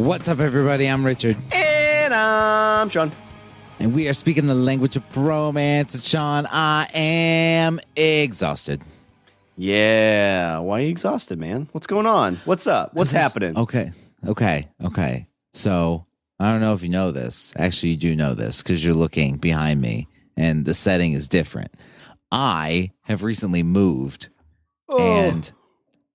What's up, everybody? I'm Richard. And I'm Sean. And we are speaking the language of bromance. And Sean, I am exhausted. Yeah. Why are you exhausted, man? What's going on? What's up? What's happening? Okay. So, I don't know if you know this. Actually, you do know this because you're looking behind me and the setting is different. I have recently moved and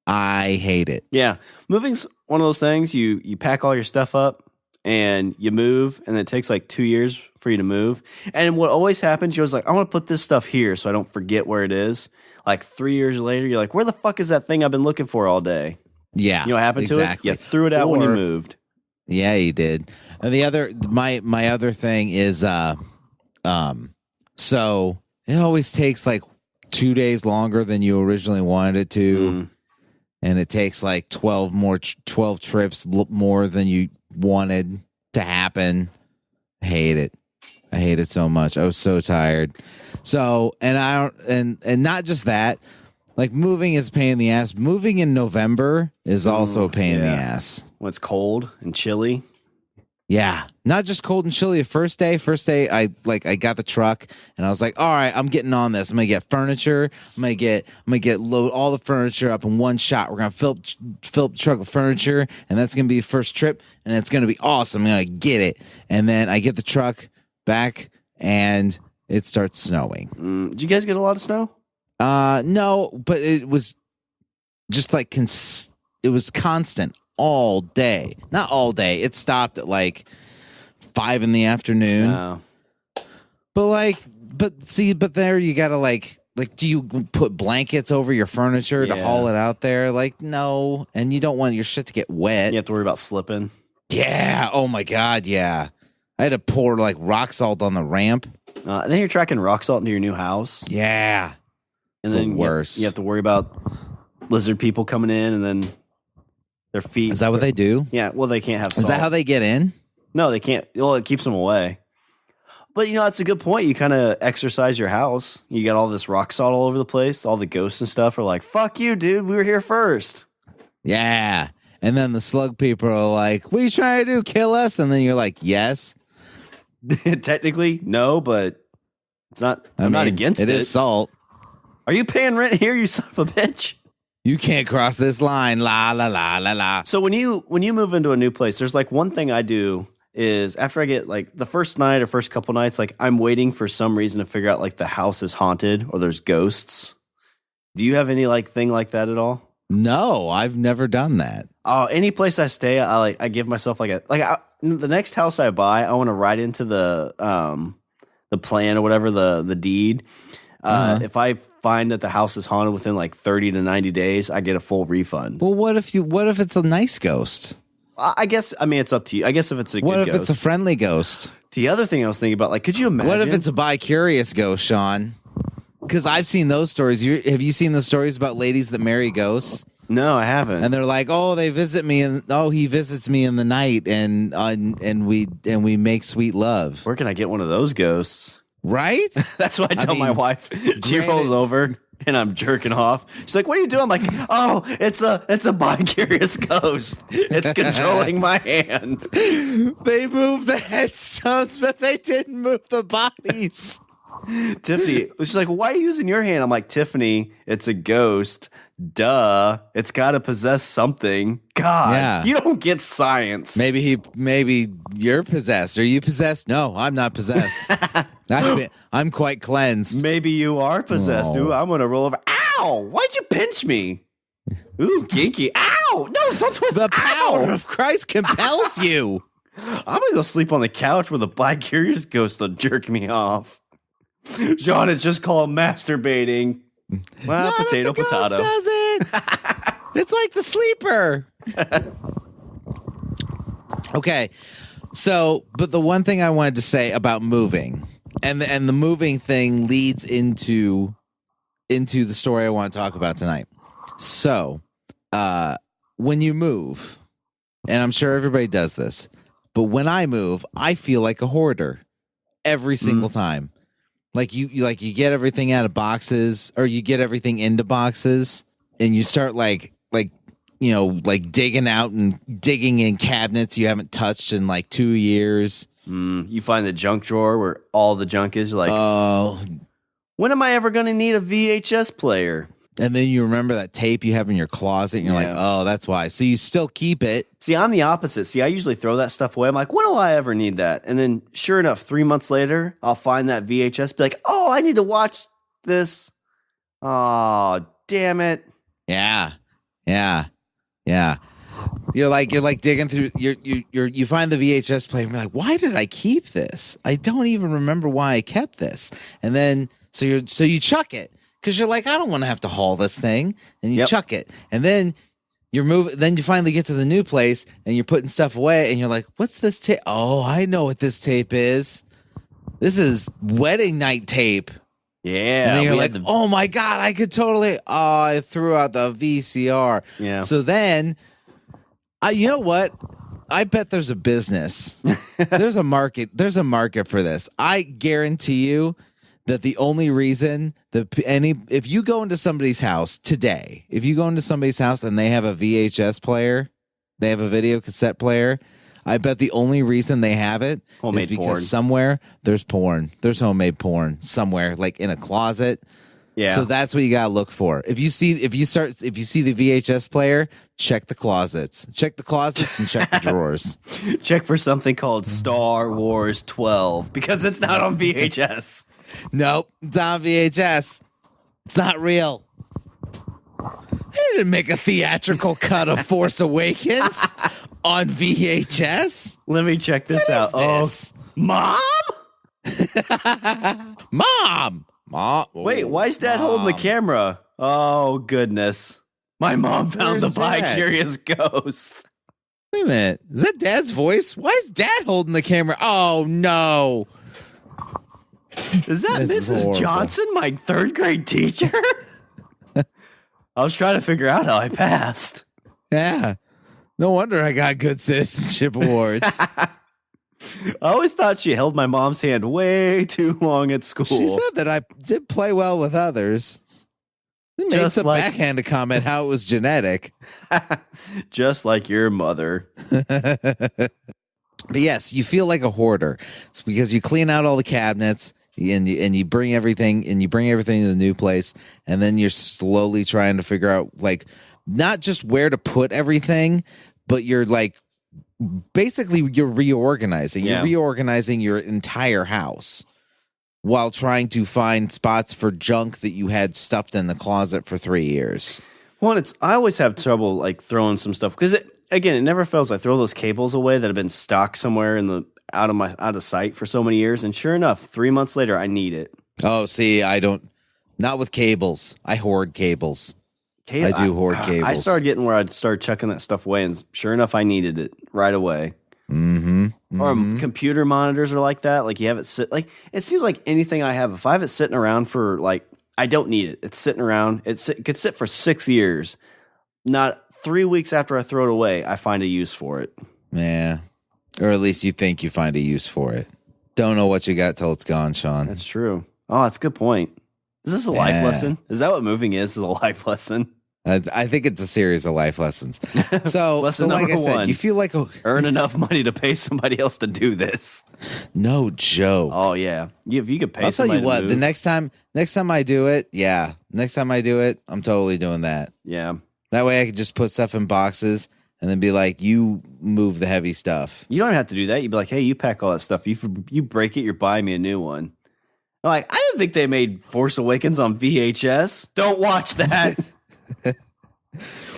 I hate it. Yeah. Moving's one of those things you pack all your stuff up and you move, and it takes like 2 years for you to move. And what always happens, you're always like, I want to put this stuff here so I don't forget where it is. Like 3 years later, you're like, where the fuck is that thing I've been looking for all day? Yeah. You know what happened to it? You threw it out when you moved. Yeah, you did. And the other, my other thing is, so it always takes like 2 days longer than you originally wanted it to. And it takes like 12 trips more than you wanted to happen. I hate it so much. I was so tired. So, and not just that, like moving is a pain in the ass. Moving in November is also a pain in the ass. When it's cold and chilly. Yeah, not just cold and chilly. First day, I got the truck and I was like, all right, I'm getting on this. I'm gonna get furniture. I'm gonna get load all the furniture up in one shot. We're gonna fill up the truck with furniture, and that's gonna be the first trip, and it's gonna be awesome. I'm gonna get it, and then I get the truck back, and it starts snowing. Did you guys get a lot of snow? No, but it was just like it was constant. All day. Not all day. It stopped at like 5 in the afternoon. No. But there you gotta like do you put blankets over your furniture to haul it out there? Like, no. And you don't want your shit to get wet. You have to worry about slipping. Yeah. Oh my God, yeah. I had to pour like rock salt on the ramp. And then you're tracking rock salt into your new house. Yeah. And then worse. You have to worry about lizard people coming in and then their feet. Is that what they do? Yeah, well, they can't have salt. Is that how they get in? No, they can't. Well, it keeps them away. But, that's a good point. You kind of exercise your house. You got all this rock salt all over the place. All the ghosts and stuff are like, fuck you, dude. We were here first. Yeah. And then the slug people are like, what are you trying to do? Kill us? And then you're like, yes. Technically, no, but it's not. I'm not against it. It is salt. Are you paying rent here, you son of a bitch? You can't cross this line. La, la, la, la, la. So when you move into a new place, there's like one thing I do is after I get like the first night or first couple nights, like I'm waiting for some reason to figure out like the house is haunted or there's ghosts. Do you have any like thing like that at all? No, I've never done that. Oh, any place I stay, I give myself the next house I buy, I want to write into the plan or whatever, the deed. If I find that the house is haunted within like 30 to 90 days, I get a full refund. Well, what if it's a nice ghost? I guess, it's up to you. I guess if it's a good ghost. What if it's a friendly ghost? The other thing I was thinking about, like, could you imagine? What if it's a bi-curious ghost, Sean? Because I've seen those stories. Have you seen the stories about ladies that marry ghosts? No, I haven't. And they're like, oh, they visit me, and he visits me in the night, and we make sweet love. Where can I get one of those ghosts? Right? That's what I tell my wife. She rolls over and I'm jerking off. She's like, what are you doing? I'm like, oh, it's a bi-curious ghost. It's controlling my hand. They moved the headstones, but they didn't move the bodies. Tiffany, she's like, why are you using your hand? I'm like, Tiffany, it's a ghost. Duh. It's got to possess something. God, You don't get science. Maybe you're possessed. Are you possessed? No, I'm not possessed. I'm quite cleansed. Maybe you are possessed. Ooh, I'm going to roll over. Ow! Why'd you pinch me? Ooh, kinky. Ow! No, don't twist. The power of Christ compels you. I'm going to go sleep on the couch with a bi-curious ghost to jerk me off. John, it's just called masturbating. Well, no, potato. Does it? It's like the sleeper. Okay. So, but the one thing I wanted to say about moving, and the moving thing leads into the story I want to talk about tonight. So, when you move, and I'm sure everybody does this, but when I move, I feel like a hoarder every single time. Like you get everything out of boxes, or you get everything into boxes, and you start like like digging out and digging in cabinets you haven't touched in like 2 years. You find the junk drawer where all the junk is. You're like, Oh, when am I ever going to need a VHS player? and then you remember that tape you have in your closet, and you're like, oh, that's why. So you still keep it. See, I'm the opposite. See, I usually throw that stuff away. I'm like, when will I ever need that? And then, sure enough, 3 months later, I'll find that VHS, be like, oh, I need to watch this. Oh, damn it. Yeah. You're like digging through. You find the VHS player, and you're like, why did I keep this? I don't even remember why I kept this. And then so you chuck it because you're like, I don't want to have to haul this thing, and you chuck it. And then Then you finally get to the new place, and you're putting stuff away, and you're like, what's this tape? Oh, I know what this tape is. This is wedding night tape. Yeah. And then you're like, oh my God, I could totally, I threw out the VCR. Yeah. So then, you know what? I bet there's a business. There's a market. There's a market for this. I guarantee you that the only reason if you go into somebody's house today, if you go into somebody's house and they have a VHS player, they have a video cassette player, I bet the only reason they have it is because porn. somewhere there's porn. There's homemade porn somewhere, like in a closet. Yeah. So that's what you gotta look for. If you see the VHS player, check the closets. Check the closets and check the drawers. Check for something called Star Wars 12 because it's not on VHS. Nope, it's on VHS. It's not real. They didn't make a theatrical cut of Force Awakens on VHS. Let me check this out. This? Oh, Mom? Mom. Wait, why is Dad holding the camera? Oh, goodness. My mom found Where's the bi-curious ghost. Wait a minute. Is that Dad's voice? Why is Dad holding the camera? Oh, no. Is that This is Mrs. horrible. Johnson, my third grade teacher? I was trying to figure out how I passed. Yeah. No wonder I got good citizenship awards. I always thought she held my mom's hand way too long at school. She said that I did play well with others. They made Just some like- backhanded comment how it was genetic. Just like your mother. But yes, you feel like a hoarder. It's because you clean out all the cabinets and you bring everything to the new place, and then you're slowly trying to figure out like not just where to put everything, but you're like basically you're reorganizing. Yeah. You're reorganizing your entire house while trying to find spots for junk that you had stuffed in the closet for 3 years. Well, I always have trouble like throwing some stuff because it never fails. I throw those cables away that have been stocked somewhere out of sight for so many years, and sure enough, 3 months later, I need it. Oh, see, I don't. Not with cables. I hoard cables. I do hoard cables. I started getting where I'd start chucking that stuff away, and sure enough, I needed it right away. Mm-hmm. Or computer monitors are like that. Like you have it sit. Like it seems like anything I have. If I have it sitting around for like, I don't need it. It's sitting around. It could sit for 6 years. Not 3 weeks after I throw it away, I find a use for it. Yeah. Or at least you think you find a use for it. Don't know what you got till it's gone, Sean. That's true. Oh, that's a good point. Is this a life lesson? Is that what moving is a life lesson? I think it's a series of life lessons. So, Lesson like I number said, one. you feel like Earn enough money to pay somebody else to do this. no joke. Oh, yeah. If you could pay I'll tell somebody you what. to The move, next time I do it, I'm totally doing that. yeah. That way, I could just put stuff in boxes and then be like, "You move the heavy stuff." You don't have to do that. You'd be like, hey, you pack all that stuff. You break it, you're buying me a new one. I'm like, I didn't think they made Force Awakens on VHS. Don't watch that.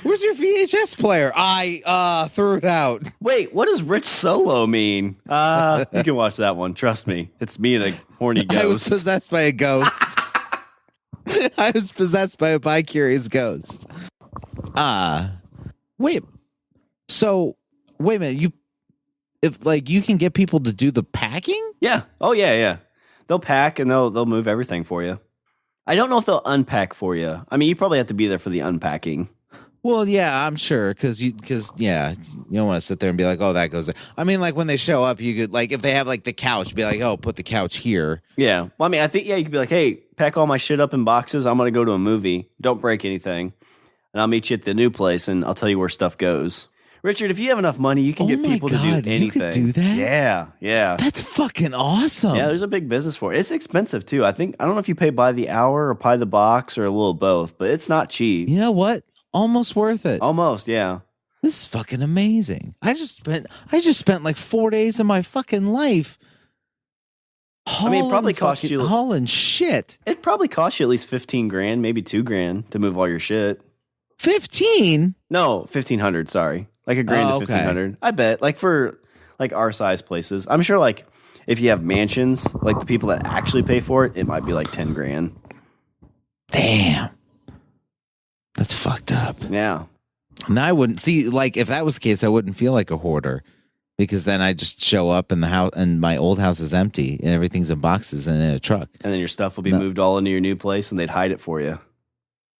Where's your VHS player? I threw it out. Wait, what does Rich Solo mean? You can watch that one. Trust me. It's me and a horny ghost. I was possessed by a ghost. I was possessed by a bi-curious ghost. Wait. So, wait a minute. You can get people to do the packing? Yeah. Oh, yeah. They'll pack and they'll move everything for you. I don't know if they'll unpack for you. I mean, you probably have to be there for the unpacking. Well, yeah, I'm sure, because you don't want to sit there and be like, oh, that goes there. I mean, like when they show up, you could like if they have like the couch, be like, oh, put the couch here. Yeah. Well, I mean, I think you could be like, hey, pack all my shit up in boxes. I'm gonna go to a movie. Don't break anything. and I'll meet you at the new place, and I'll tell you where stuff goes. Richard, if you have enough money, you can get people to do anything. You could do that? Yeah. That's fucking awesome. Yeah, there's a big business for it. It's expensive, too. I don't know if you pay by the hour or by the box or a little both, but it's not cheap. You know what? Almost worth it. Almost, yeah. This is fucking amazing. I just spent like 4 days of my fucking life it probably cost you hauling shit. It probably cost you at least $15,000, maybe $2,000 to move all your shit. 15? No, 1,500. Sorry, like $1,000 to 1,500. I bet, like for like our size places. I'm sure, like if you have mansions, like the people that actually pay for it, it might be like $10,000. Damn, that's fucked up. Yeah. And I wouldn't see, like, if that was the case, I wouldn't feel like a hoarder, because then I just show up and the house and my old house is empty and everything's in boxes and in a truck. And then your stuff will be moved all into your new place and they'd hide it for you.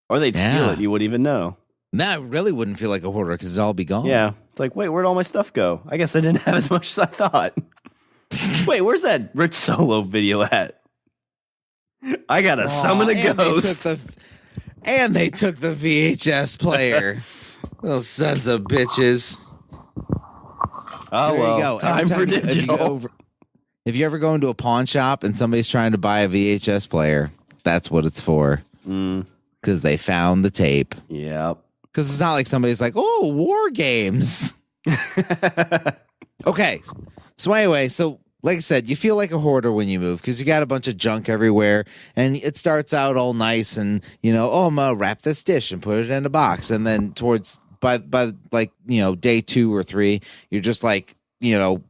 Or they'd steal it. You wouldn't even know. Now I really wouldn't feel like a hoarder because it'd all be gone. Yeah. It's like, wait, where'd all my stuff go? I guess I didn't have as much as I thought. Wait, where's that Rich Solo video at? I gotta summon a ghost. And they took the VHS player. Those sons of bitches. Oh, so there you go. Time for digital. If you ever go into a pawn shop and somebody's trying to buy a VHS player, that's what it's for. Because they found the tape. Yep. Because it's not like somebody's like, oh, war games. Okay. So anyway, like I said, you feel like a hoarder when you move because you got a bunch of junk everywhere, and it starts out all nice and, I'm going to wrap this dish and put it in a box. And then by like, day 2 or 3, you're just like,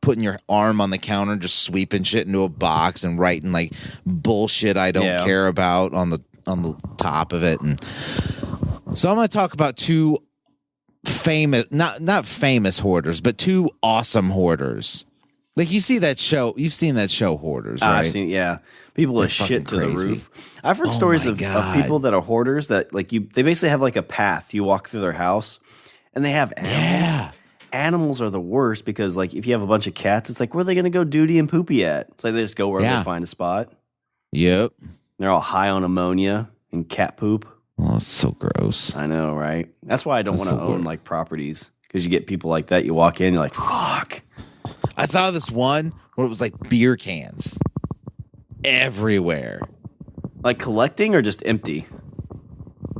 putting your arm on the counter, just sweeping shit into a box and writing like bullshit I don't care about on the top of it. And so I'm going to talk about 2 famous, not famous hoarders, but 2 awesome hoarders. Like you've seen that show, Hoarders, right? I've seen, people with shit to the roof. I've heard stories of people that are hoarders that like they basically have like a path. You walk through their house, and they have animals. Yeah. Animals are the worst because like if you have a bunch of cats, it's like where are they going to go doody and poopy at? It's like they just go wherever they find a spot. Yep. They're all high on ammonia and cat poop. Oh, it's so gross. I know, right? That's why I don't want to own like properties because you get people like that. You walk in, you're like, fuck. I saw this one where it was like beer cans everywhere. Like collecting or just empty?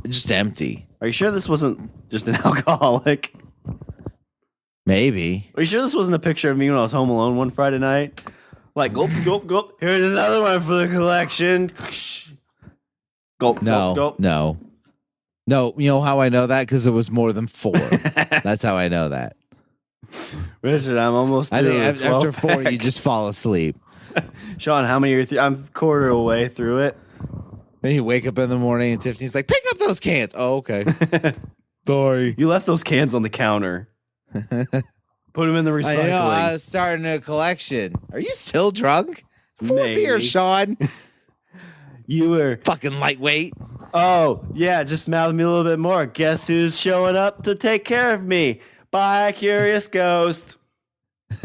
Just empty. Are you sure this wasn't just an alcoholic? Maybe. Are you sure this wasn't a picture of me when I was home alone one Friday night? Like, gulp, gulp, gulp. Here's another one for the collection. Gulp, no, gulp, gulp. No, you know how I know that? Because it was more than 4. That's how I know that. Richard, I'm almost through. I think after 4, you just fall asleep. Sean, how many are you through? I'm a quarter away through it. Then you wake up in the morning and Tiffany's like, pick up those cans. Oh, okay. Sorry. You left those cans on the counter. Put them in the recycling. I know, I was starting a collection. Are you still drunk? 4 beers, Sean. You were fucking lightweight. Oh, yeah, just mouth me a little bit more. Guess who's showing up to take care of me? Bye, curious ghost.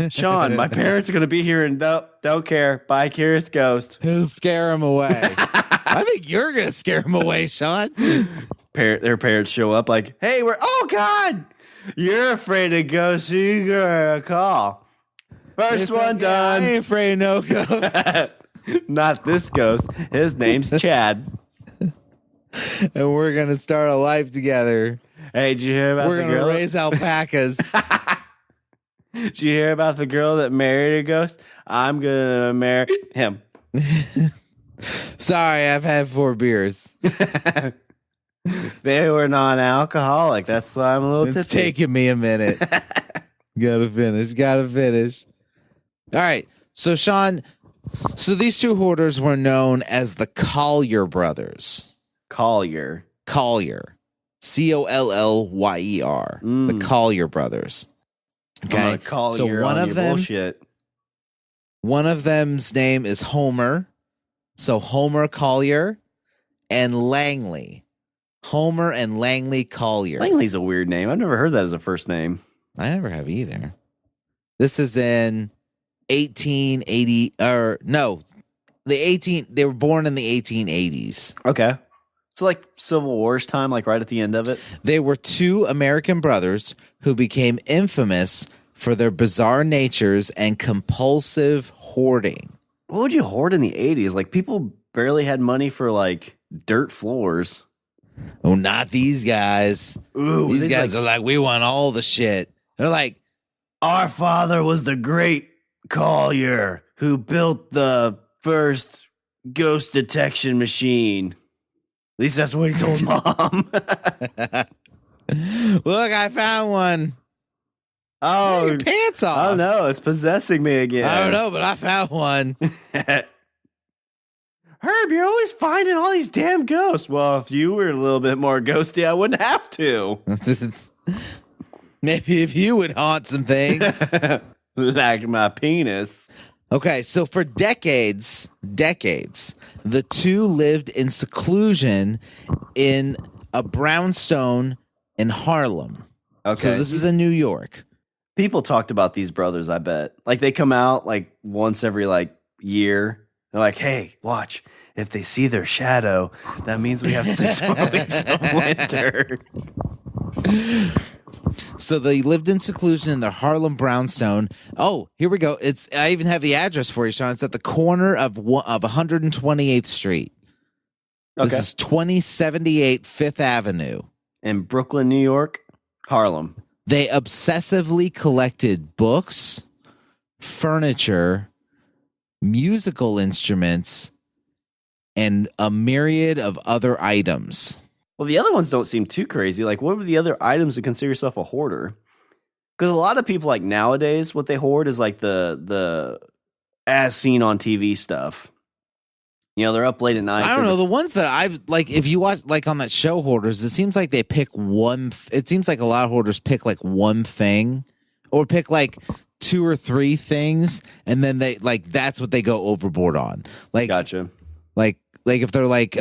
Sean, my parents are going to be here and don't care. Bye, curious ghost. He'll scare him away. I think you're going to scare him away, Sean. Their parents show up like, hey, oh, God, you're afraid of ghosts. So you got a call. First one done. I ain't afraid of no ghosts. Not this ghost. His name's Chad. And we're going to start a life together. Hey, did you hear about the girl? We're going to raise alpacas. Did you hear about the girl that married a ghost? I'm going to marry him. Sorry, I've had 4 beers. They were non-alcoholic. That's why I'm a little tipsy. It's taking me a minute. Gotta finish. All right. So, Sean, these 2 hoarders were known as the Collier Brothers. Collier. Collyer. The Collier Brothers. Okay. So one of them, bullshit. One of them's name is Homer. So Homer Collier and Langley. Homer and Langley Collier. Langley's a weird name. I've never heard that as a first name. I never have either. This is in 1880 they were born in the 1880s. Okay. So like Civil War's time, like right at the end of it. They were two American brothers who became infamous for their bizarre natures and compulsive hoarding. What would you hoard in the 80s? Like people barely had money for like dirt floors. Oh, not these guys. Ooh, these guys are like, we want all the shit. They're like, our father was the great Collier who built the first ghost detection machine. At least that's what he told Mom. Look, I found one. Oh, your pants off. Oh no, it's possessing me again. I don't know, but I found one. Herb, you're always finding all these damn ghosts. Well, if you were a little bit more ghosty, I wouldn't have to. Maybe if you would haunt some things. Like my penis. Okay, so for decades, the two lived in seclusion in a brownstone in Harlem. Okay. So this is in New York. People talked about these brothers, I bet. Like they come out like once every like year. They're like, hey, watch. If they see their shadow, that means we have 6 more weeks of winter. So they lived in seclusion in their Harlem brownstone. Oh, here we go. I even have the address for you, Sean. It's at the corner of 128th Street. Okay. This is 2078 Fifth Avenue. In Brooklyn, New York, Harlem. They obsessively collected books, furniture, musical instruments, and a myriad of other items. Well, the other ones don't seem too crazy. Like, what were the other items to consider yourself a hoarder? Because a lot of people, like nowadays, what they hoard is like the as seen on TV stuff. You know, they're up late at night. I don't know. The ones that I've like, if you watch like on that show Hoarders, it seems like they pick one. It seems like a lot of hoarders pick like one thing, or pick like 2 or 3 things, and then they like that's what they go overboard on. Like, gotcha. Like if they're like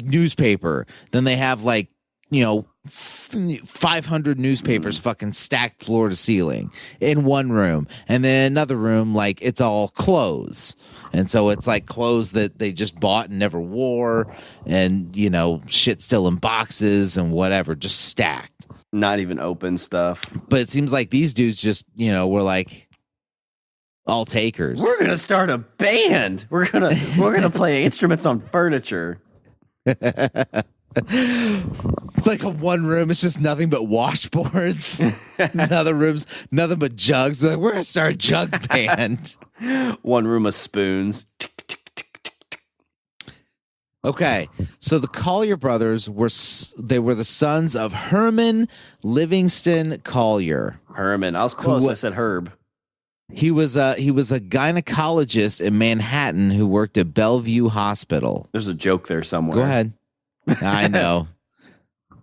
newspaper, then they have like 500 newspapers fucking stacked floor to ceiling in one room, and then another room like it's all clothes, and so it's like clothes that they just bought and never wore, and shit still in boxes and whatever, just stacked, not even open stuff. But it seems like these dudes just were like all takers. We're gonna start a band. We're gonna play instruments on furniture. It's like a one room. It's just nothing but washboards. Another room's nothing but jugs. We're gonna start a jug band. One room of spoons. Okay, so the Collier brothers were the sons of Herman Livingston Collier. Herman, I was close. I said Herb. He was a gynecologist in Manhattan who worked at Bellevue Hospital. There's a joke there somewhere. Go ahead. I know.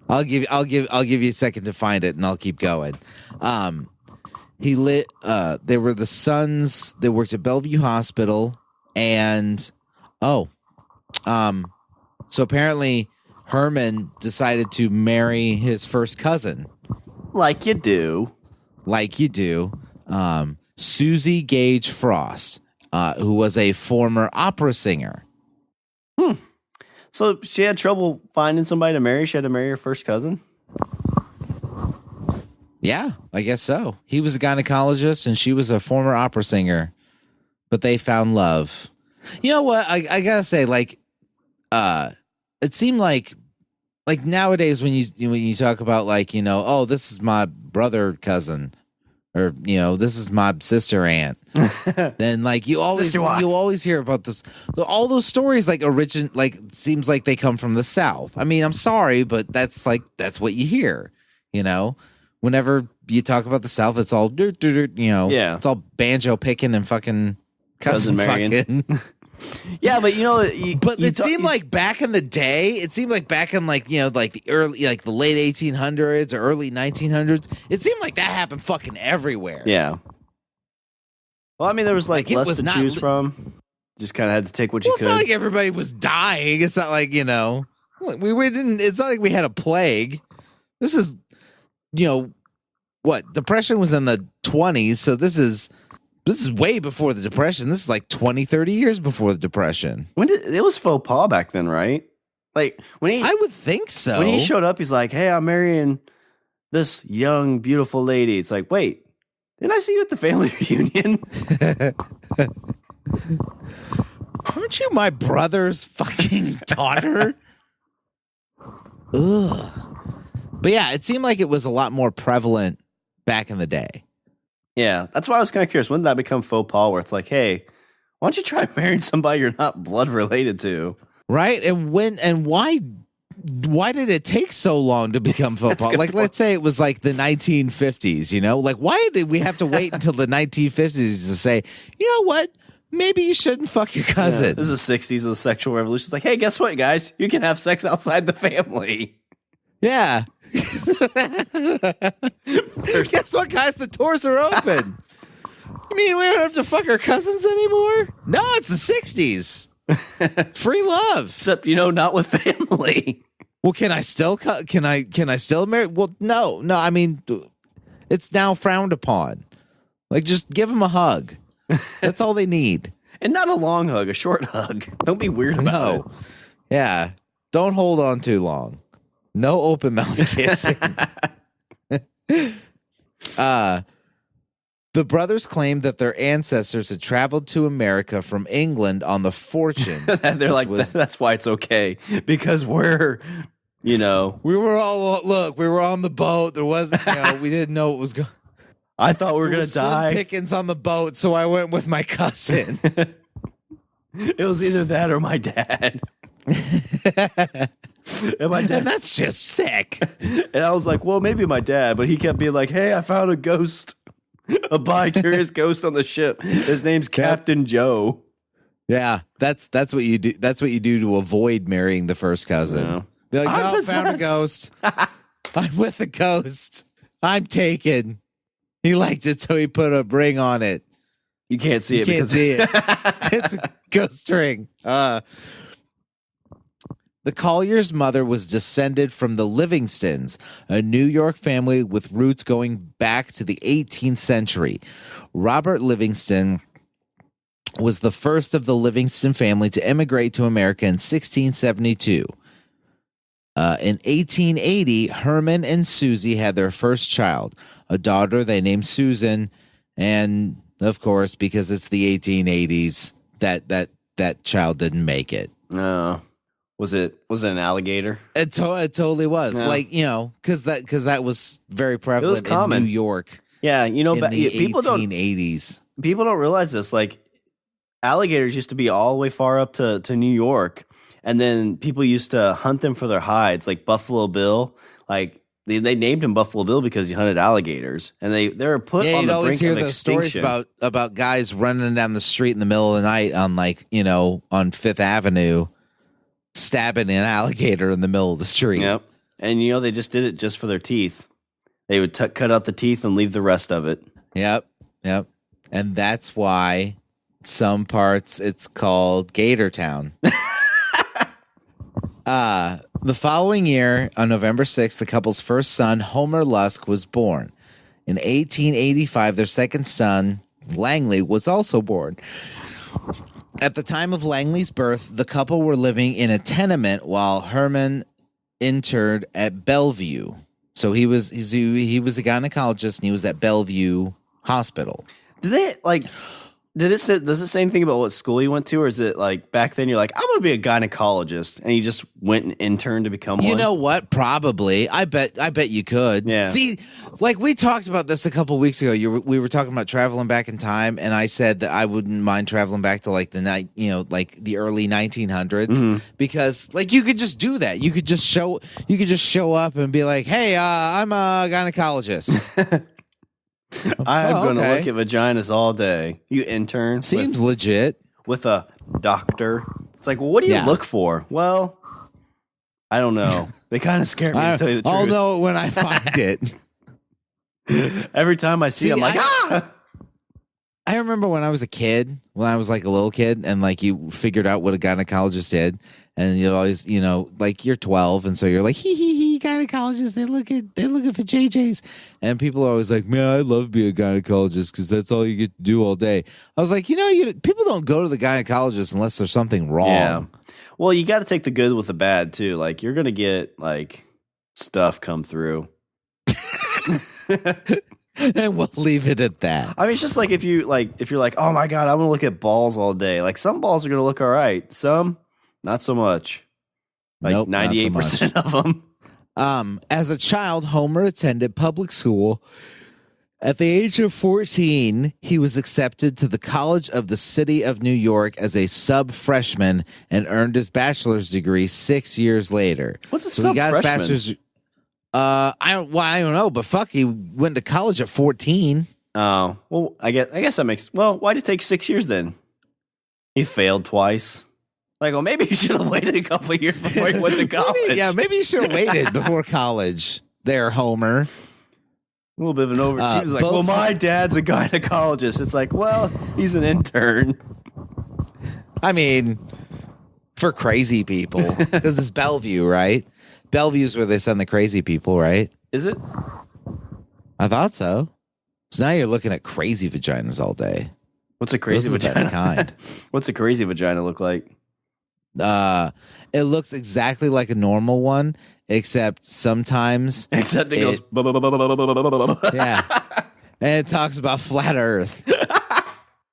I'll give you a second to find it, and I'll keep going. They were the sons. They worked at Bellevue Hospital, and so apparently Herman decided to marry his first cousin, like you do. Susie Gage Frost, who was a former opera singer. So she had trouble finding somebody to marry. She had to marry her first cousin? Yeah, I guess so. He was a gynecologist and she was a former opera singer, but they found love. You know what? I gotta say, like, it seemed like nowadays when you talk about like, oh, this is my brother cousin, or this is my sister aunt, then like you always hear about this, all those stories like seems like they come from the South. I mean, I'm sorry, but that's what you hear. Whenever you talk about the South, it's all yeah, it's all banjo picking and fucking cousin fucking. Yeah, but it seemed like back in the day, it seemed like back in like the early, like the late 1800s or early 1900s, it seemed like that happened fucking everywhere. Yeah. Well, I mean, there was like less to choose from. Just kind of had to take what you could. It's not like everybody was dying. It's not like we didn't. It's not like we had a plague. This is, what depression was in the 20s, so this is way before the Depression. This is like 20, 30 years before the Depression. It was faux pas back then, right? Like I would think so. When he showed up, he's like, "Hey, I'm marrying this young, beautiful lady." It's like, wait, didn't I see you at the family reunion? Aren't you my brother's fucking daughter? Ugh. But yeah, it seemed like it was a lot more prevalent back in the day. Yeah, that's why I was kind of curious. When did that become faux pas where it's like, hey, why don't you try marrying somebody you're not blood related to? Right? And why did it take so long to become faux pas? Like, let's say it was like the 1950s, you know? Like, why did we have to wait until the 1950s to say, you know what? Maybe you shouldn't fuck your cousin. Yeah, this is the 60s of the sexual revolution. It's like, hey, guess what, guys? You can have sex outside the family. Yeah. Guess what, guys? The doors are open. You mean we don't have to fuck our cousins anymore? No, it's the 60s. Free love. Except, not with family. Well, can I still marry? Well, no. I mean, it's now frowned upon. Like, just give them a hug. That's all they need. And not a long hug, a short hug. Don't be weird about it. Yeah. Don't hold on too long. No open mouth kissing. The brothers claimed that their ancestors had traveled to America from England on the Fortune. They're like, that's why it's okay. Because we're, we were on the boat. There wasn't, we didn't know what was going on. I thought we were going to die. Pickens on the boat, so I went with my cousin. It was either that or my dad. And my dad, and that's just sick. And I was like, well, maybe my dad, but he kept being like, hey, I found a ghost, a bi-curious ghost on the ship. His name's Captain Joe. Yeah, that's what you do. That's what you do to avoid marrying the first cousin. No. Be like, I'm no, found a ghost. I'm with a ghost. I'm taken. He liked it, so he put a ring on it. You can't see it. It's a ghost ring. The Collier's mother was descended from the Livingstons, a New York family with roots going back to the 18th century. Robert Livingston was the first of the Livingston family to immigrate to America in 1672. In 1880, Herman and Susie had their first child, a daughter they named Susan, and of course, because it's the 1880s, that child didn't make it. No. Was it an alligator? It totally was. Yeah. Like, because that was very prevalent in New York. Yeah, in the 1880s. People don't realize this. Like, alligators used to be all the way far up to New York, and then people used to hunt them for their hides, like Buffalo Bill. Like, they named him Buffalo Bill because he hunted alligators, and they were put on the brink of extinction. Stories about guys running down the street in the middle of the night on on Fifth Avenue, stabbing an alligator in the middle of the street. Yep. And they just did it just for their teeth. They would cut out the teeth and leave the rest of it. Yep. And that's why some parts it's called Gator Town. The following year, on November 6th, the couple's first son, Homer Lusk, was born. In 1885, their second son, Langley, was also born. At the time of Langley's birth, the couple were living in a tenement while Herman interned at Bellevue. So he was a gynecologist, and he was at Bellevue Hospital. Does it say anything about what school you went to, or is it like back then you're like, I'm going to be a gynecologist, and you just went and interned to become one? You know what? Probably. I bet you could. Yeah. See, like we talked about this a couple weeks ago. We were talking about traveling back in time, and I said that I wouldn't mind traveling back to like the early 1900s because like you could just do that. You could just show up and be like, hey, I'm a gynecologist. I'm going to look at vaginas all day. You intern. Seems legit. With a doctor. It's like, well, what do you look for? Well, I don't know. They kind of scare me, to tell you the truth. I'll know it when I find it. Every time I see it, I'm like, I remember when I was a kid, when I was like a little kid, and like you figured out what a gynecologist did, and you always, like you're 12, and so you're like, hee, gynecologist. They're looking for JJs, and people are always like, man, I love being a gynecologist because that's all you get to do all day. I was like, people don't go to the gynecologist unless there's something wrong. Yeah. Well, you got to take the good with the bad too. Like you're gonna get like stuff come through. And we'll leave it at that. I mean, it's just like if you're like, oh my God, I'm gonna look at balls all day. Like some balls are gonna look all right, some not so much. Like nope, 98% of them. As a child, Homer attended public school. At the age of 14, he was accepted to the College of the City of New York as a sub-freshman and earned his bachelor's degree 6 years later. What's a sub-freshman? I don't know, but fuck, he went to college at 14. Oh, well, I guess that makes. Well, why did it take 6 years then? He failed twice. Like, well, maybe you should have waited a couple of years before he went to college. maybe you should have waited before college. There, Homer. A little bit of an overcheat. He's like, well, my dad's a gynecologist. It's like, well, he's an intern. I mean, for crazy people, because it's Bellevue, right? Bellevue's where they send the crazy people, right? Is it? I thought so. So now you're looking at crazy vaginas all day. What's a crazy vagina? Best kind. What's a crazy vagina look like? It looks exactly like a normal one, except sometimes. Except it goes. Yeah, and it talks about flat Earth.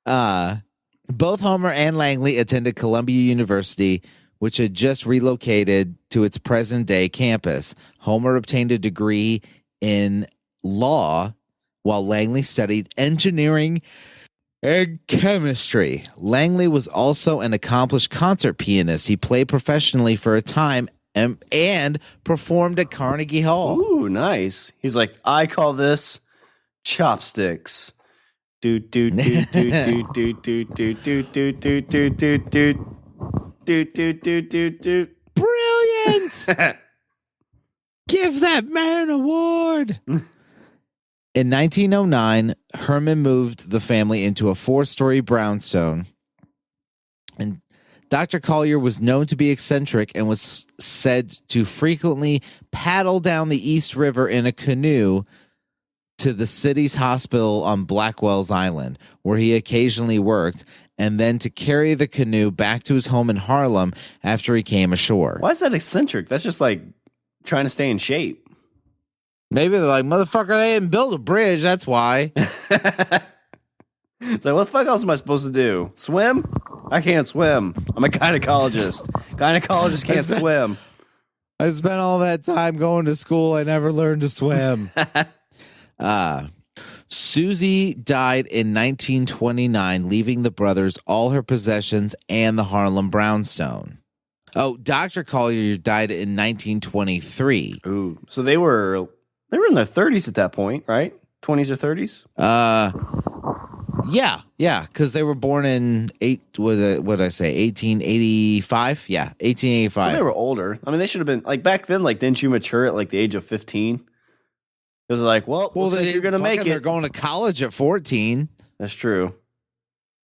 Both Homer and Langley attended Columbia University, which had just relocated to its present-day campus. Homer obtained a degree in law, while Langley studied engineering and chemistry. Langley was also an accomplished concert pianist. He played professionally for a time and performed at Carnegie Hall. Ooh, nice. He's like, I call this chopsticks. Do do do do do do do do do do do do do do. Do. Brilliant! Give that man an award. In 1909, Herman moved the family into a 4-story brownstone. And Dr. Collier was known to be eccentric and was said to frequently paddle down the East River in a canoe to the city's hospital on Blackwell's Island, where he occasionally worked, and then to carry the canoe back to his home in Harlem after he came ashore. Why is that eccentric? That's just like trying to stay in shape. Maybe they're like, motherfucker, they didn't build a bridge. That's why. It's like, what the fuck else am I supposed to do? Swim? I can't swim. I'm a gynecologist. Gynecologists can't swim. I spent all that time going to school. I never learned to swim. Susie died in 1929, leaving the brothers all her possessions and the Harlem brownstone. Oh, Dr. Collier died in 1923. Ooh, so they were in their 30s at that point, right? 20s or 30s? Yeah, because they were born in 1885? Yeah, 1885. So they were older. I mean, they should have been, like, back then, like, didn't you mature at, like, the age of 15? It was like, well you're going to make it. They're going to college at 14. That's true.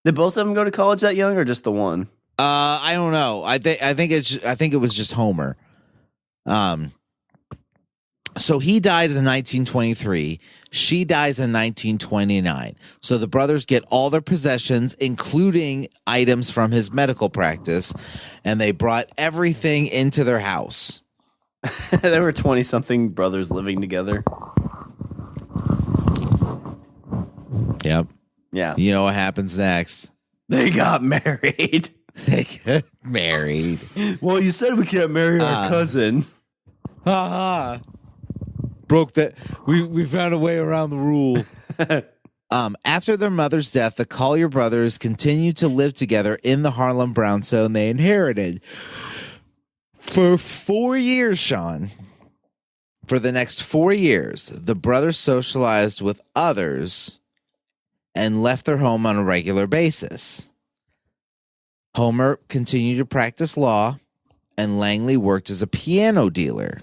Did both of them go to college that young, or just the one? I don't know. I think it was just Homer. So he died in 1923. She dies in 1929. So the brothers get all their possessions, including items from his medical practice, and they brought everything into their house. There were 20-something brothers living together. Yep. Yeah. You know what happens next? They got married. They got married. Well, you said we can't marry our cousin. Haha. Broke that. We found a way around the rule. After their mother's death, the Collier brothers continued to live together in the Harlem brownstone they inherited. For 4 years, Sean. For the next 4 years, the brothers socialized with others and left their home on a regular basis. Homer continued to practice law, and Langley worked as a piano dealer.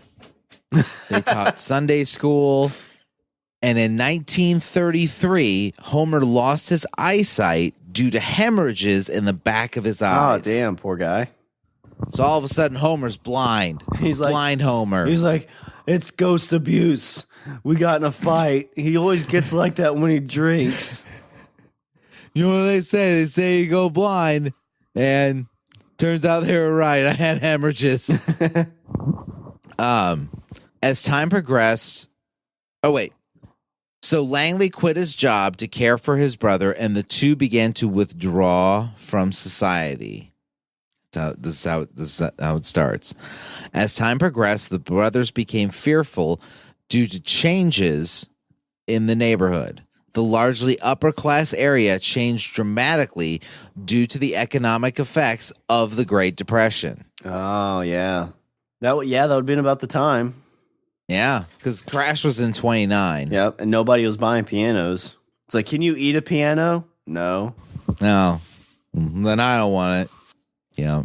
They taught Sunday school And in 1933, Homer lost his eyesight due to hemorrhages in the back of his eyes. Oh, damn, poor guy. So all of a sudden, Homer's blind. He's like, blind Homer. He's like, it's ghost abuse. We got in a fight. He always gets like that when he drinks. You know what they say? They say you go blind, and turns out they were right. I had hemorrhages. As time progressed, so Langley quit his job to care for his brother, and the two began to withdraw from society. This is how it starts. As time progressed, the brothers became fearful due to changes in the neighborhood. The largely upper-class area changed dramatically due to the economic effects of the Great Depression. Oh, yeah. That would have been about the time. Yeah, because Crash was in 29. Yep, and nobody was buying pianos. It's like, can you eat a piano? No. No. Then I don't want it. Yeah.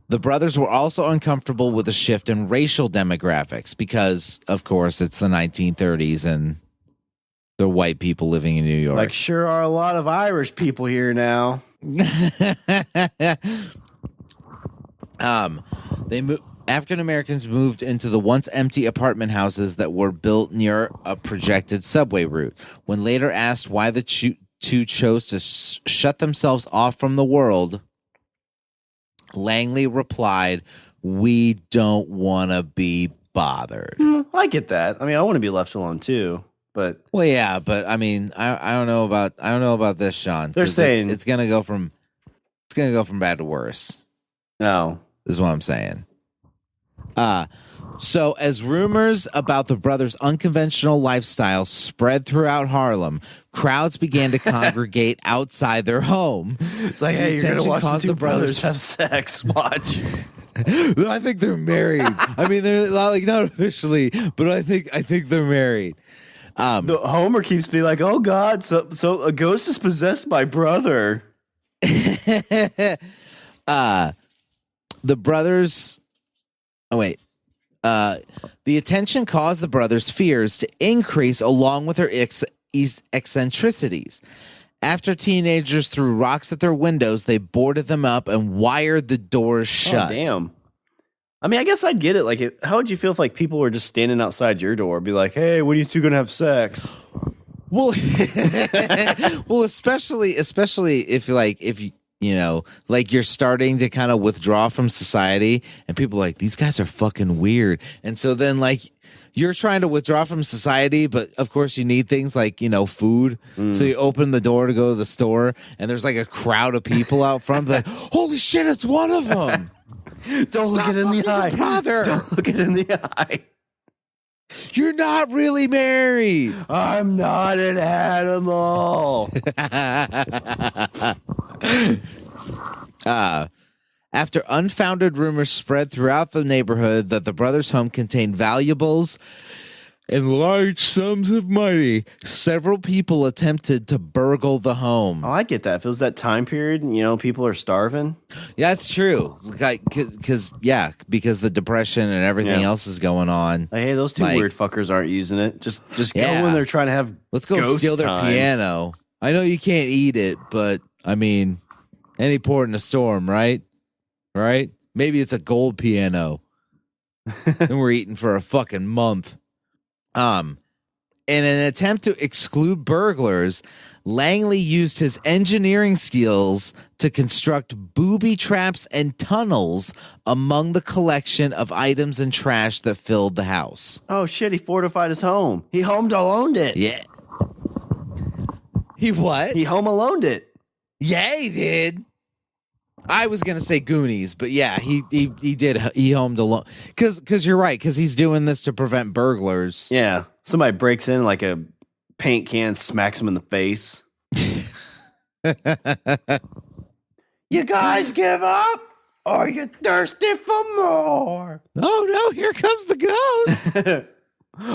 The brothers were also uncomfortable with a shift in racial demographics because, of course, it's the 1930s and they're white people living in New York. Like, sure are a lot of Irish people here now. African Americans moved into the once empty apartment houses that were built near a projected subway route. When later asked why the two chose to shut themselves off from the world, Langley replied, "We don't want to be bothered." I get that. I mean, I want to be left alone too. But well, yeah, but I mean, I don't know about this, Sean. They're saying it's gonna go from bad to worse. No, is what I'm saying. So as rumors about the brothers' unconventional lifestyle spread throughout Harlem, crowds began to congregate outside their home. It's like, hey, you're gonna watch the two brothers have sex. Watch. I think they're married. I mean, they're like not officially, but I think they're married. The Homer keeps being like, "Oh God, so a ghost has possessed my brother." The brothers. Oh wait. The attention caused the brothers' fears to increase along with their eccentricities. After teenagers threw rocks at their windows, they boarded them up and wired the doors shut. Oh, damn. I mean, I guess I'd get it. Like, how would you feel if like people were just standing outside your door, be like, "Hey, when are you two gonna have sex?" Well, well, especially if you know, like you're starting to kind of withdraw from society and people are like, these guys are fucking weird. And so then like you're trying to withdraw from society, but of course you need things like, you know, food. So you open the door to go to the store and there's like a crowd of people out front like, holy shit, it's one of them. Don't look it in the eye. Brother. Don't look it in the eye. You're not really married. I'm not an animal. After unfounded rumors spread throughout the neighborhood that the brothers' home contained valuables and large sums of money, several people attempted to burgle the home. Oh, I get that. If it was that time period, you know, people are starving. Yeah, that's true. Because the depression and everything else is going on. Like, hey, those two weird fuckers aren't using it. Just go when they're trying to have let's go steal their piano. I know you can't eat it, but I mean, any port in a storm, right? Right? Maybe it's a gold piano. And we're eating for a fucking month. In an attempt to exclude burglars, Langley used his engineering skills to construct booby traps and tunnels among the collection of items and trash that filled the house. Oh shit, he fortified his home. He home aloned it. Yeah. He what? He home aloned it. Yeah, he did. I was gonna say Goonies, but yeah, he did. He homed alone because you're right, because he's doing this to prevent burglars. Yeah, somebody breaks in like a paint can, smacks him in the face. You guys give up, or you thirsty for more? Oh no! Here comes the ghost.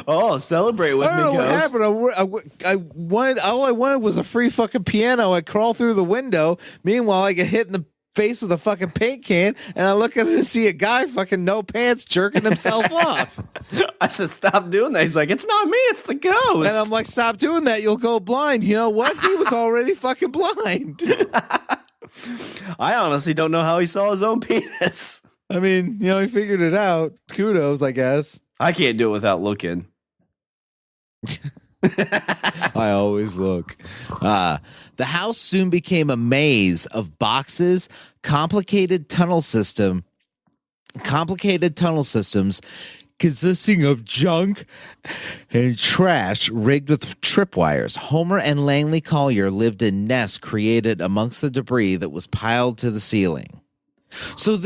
Oh, celebrate with me, I don't know ghost. what happened. All I wanted was a free fucking piano. I crawl through the window. Meanwhile, I get hit in the face with a fucking paint can, and I look and see a guy fucking no pants jerking himself off. I said, stop doing that. He's like, it's not me, it's the ghost. And I'm like, stop doing that, you'll go blind. You know what? He was already fucking blind. I honestly don't know how he saw his own penis. I mean, you know, he figured it out. Kudos, I guess. I can't do it without looking. I always look. The house soon became a maze of boxes, complicated tunnel systems consisting of junk and trash rigged with tripwires. Homer and Langley Collier lived in nests created amongst the debris that was piled to the ceiling. So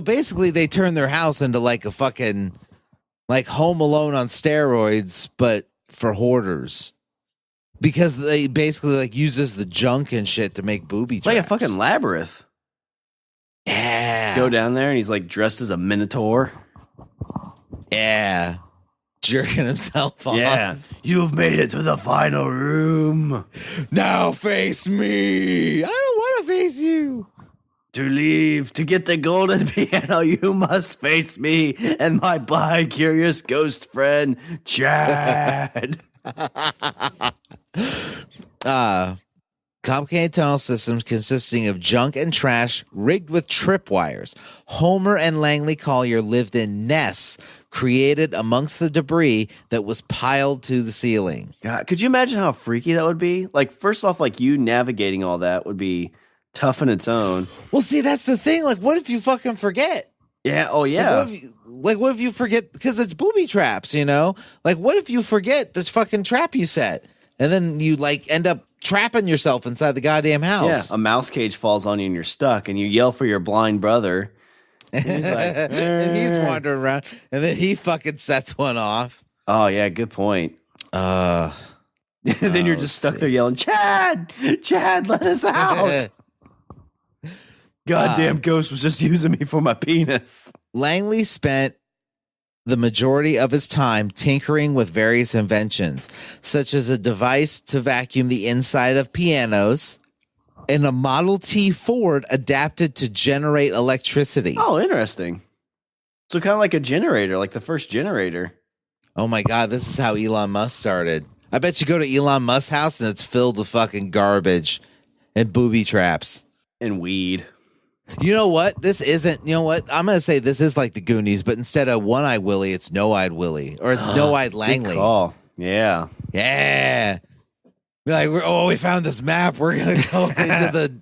basically they turned their house into like a fucking like Home Alone on steroids, but for hoarders. Because they basically like uses the junk and shit to make booby traps. Like a fucking labyrinth. Yeah. Go down there and he's like dressed as a minotaur. Yeah. Jerking himself off. Yeah. You've made it to the final room. Now face me. I don't want to face you. To leave, to get the golden piano, you must face me and my bi-curious ghost friend, Chad. Complicated tunnel systems consisting of junk and trash rigged with tripwires. Homer and Langley Collier lived in nests created amongst the debris that was piled to the ceiling. God, could you imagine how freaky that would be? Like, first off, like you navigating all that would be tough in its own. Well, see, that's the thing. Like, what if you fucking forget? Yeah. Oh, yeah. What if you forget? Because it's booby traps, you know? Like, what if you forget this fucking trap you set? And then you, like, end up trapping yourself inside the goddamn house. Yeah. A mouse cage falls on you and you're stuck, and you yell for your blind brother. And he's like, and he's wandering around, and then he fucking sets one off. Oh, yeah. Good point. Then you're just stuck there yelling, Chad, let us out. Goddamn ghost was just using me for my penis. Langley spent the majority of his time tinkering with various inventions, such as a device to vacuum the inside of pianos and a Model T Ford adapted to generate electricity. Oh, interesting. So kind of like a generator, like the first generator. Oh my God, this is how Elon Musk started. I bet you go to Elon Musk's house and it's filled with fucking garbage and booby traps. And weed. You know what? This isn't, you know what? I'm going to say this is like the Goonies, but instead of One-Eyed Willie, it's No Eyed Willie. Or it's No Eyed Langley. Good call. Yeah. Yeah. Be like, we found this map. We're going to go into the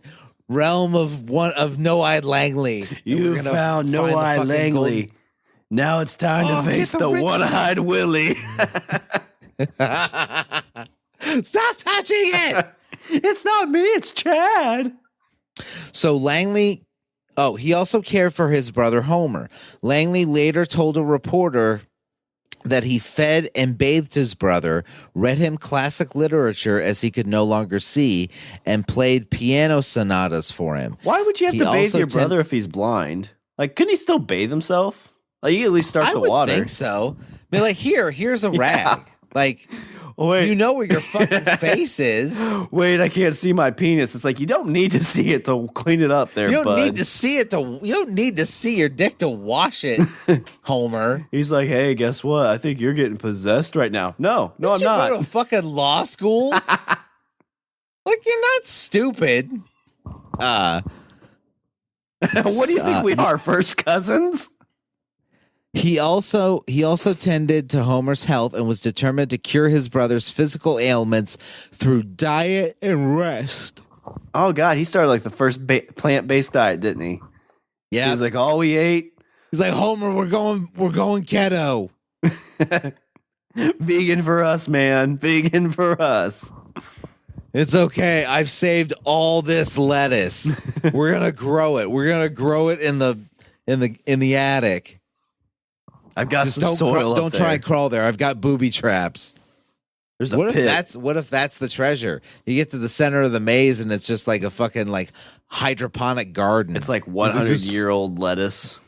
realm of No Eyed Langley. You found No Eyed Langley. Now it's time to face the One-Eyed Willie. Stop touching it. It's not me. It's Chad. So Langley, he also cared for his brother Homer. Langley later told a reporter that he fed and bathed his brother, read him classic literature as he could no longer see, and played piano sonatas for him. Why would you have to bathe your brother if he's blind? Like, couldn't he still bathe himself? Like, you could at least start the water. I think so. I mean, like, here's a rag. Yeah. Like, wait. You know where your fucking face is. Wait, I can't see my penis. It's like, you don't need to see it to clean it up there, You don't need to see it you don't need to see your dick to wash it, Homer. He's like, hey, guess what? I think you're getting possessed right now. No, I'm not. Did you go to fucking law school? Like, you're not stupid. What do you think we are, first cousins? He also tended to Homer's health and was determined to cure his brother's physical ailments through diet and rest. Oh God, he started like the first plant-based diet, didn't he? Yeah, he was like, all we ate. He's like, Homer, we're going keto. Vegan for us, man. Vegan for us. It's okay. I've saved all this lettuce. We're gonna grow it. We're gonna grow it in the attic. I've got some soil. Don't try and crawl there. I've got booby traps. There's a pit. What if that's the treasure? You get to the center of the maze and it's just like a fucking like hydroponic garden. It's like 100-year-old lettuce,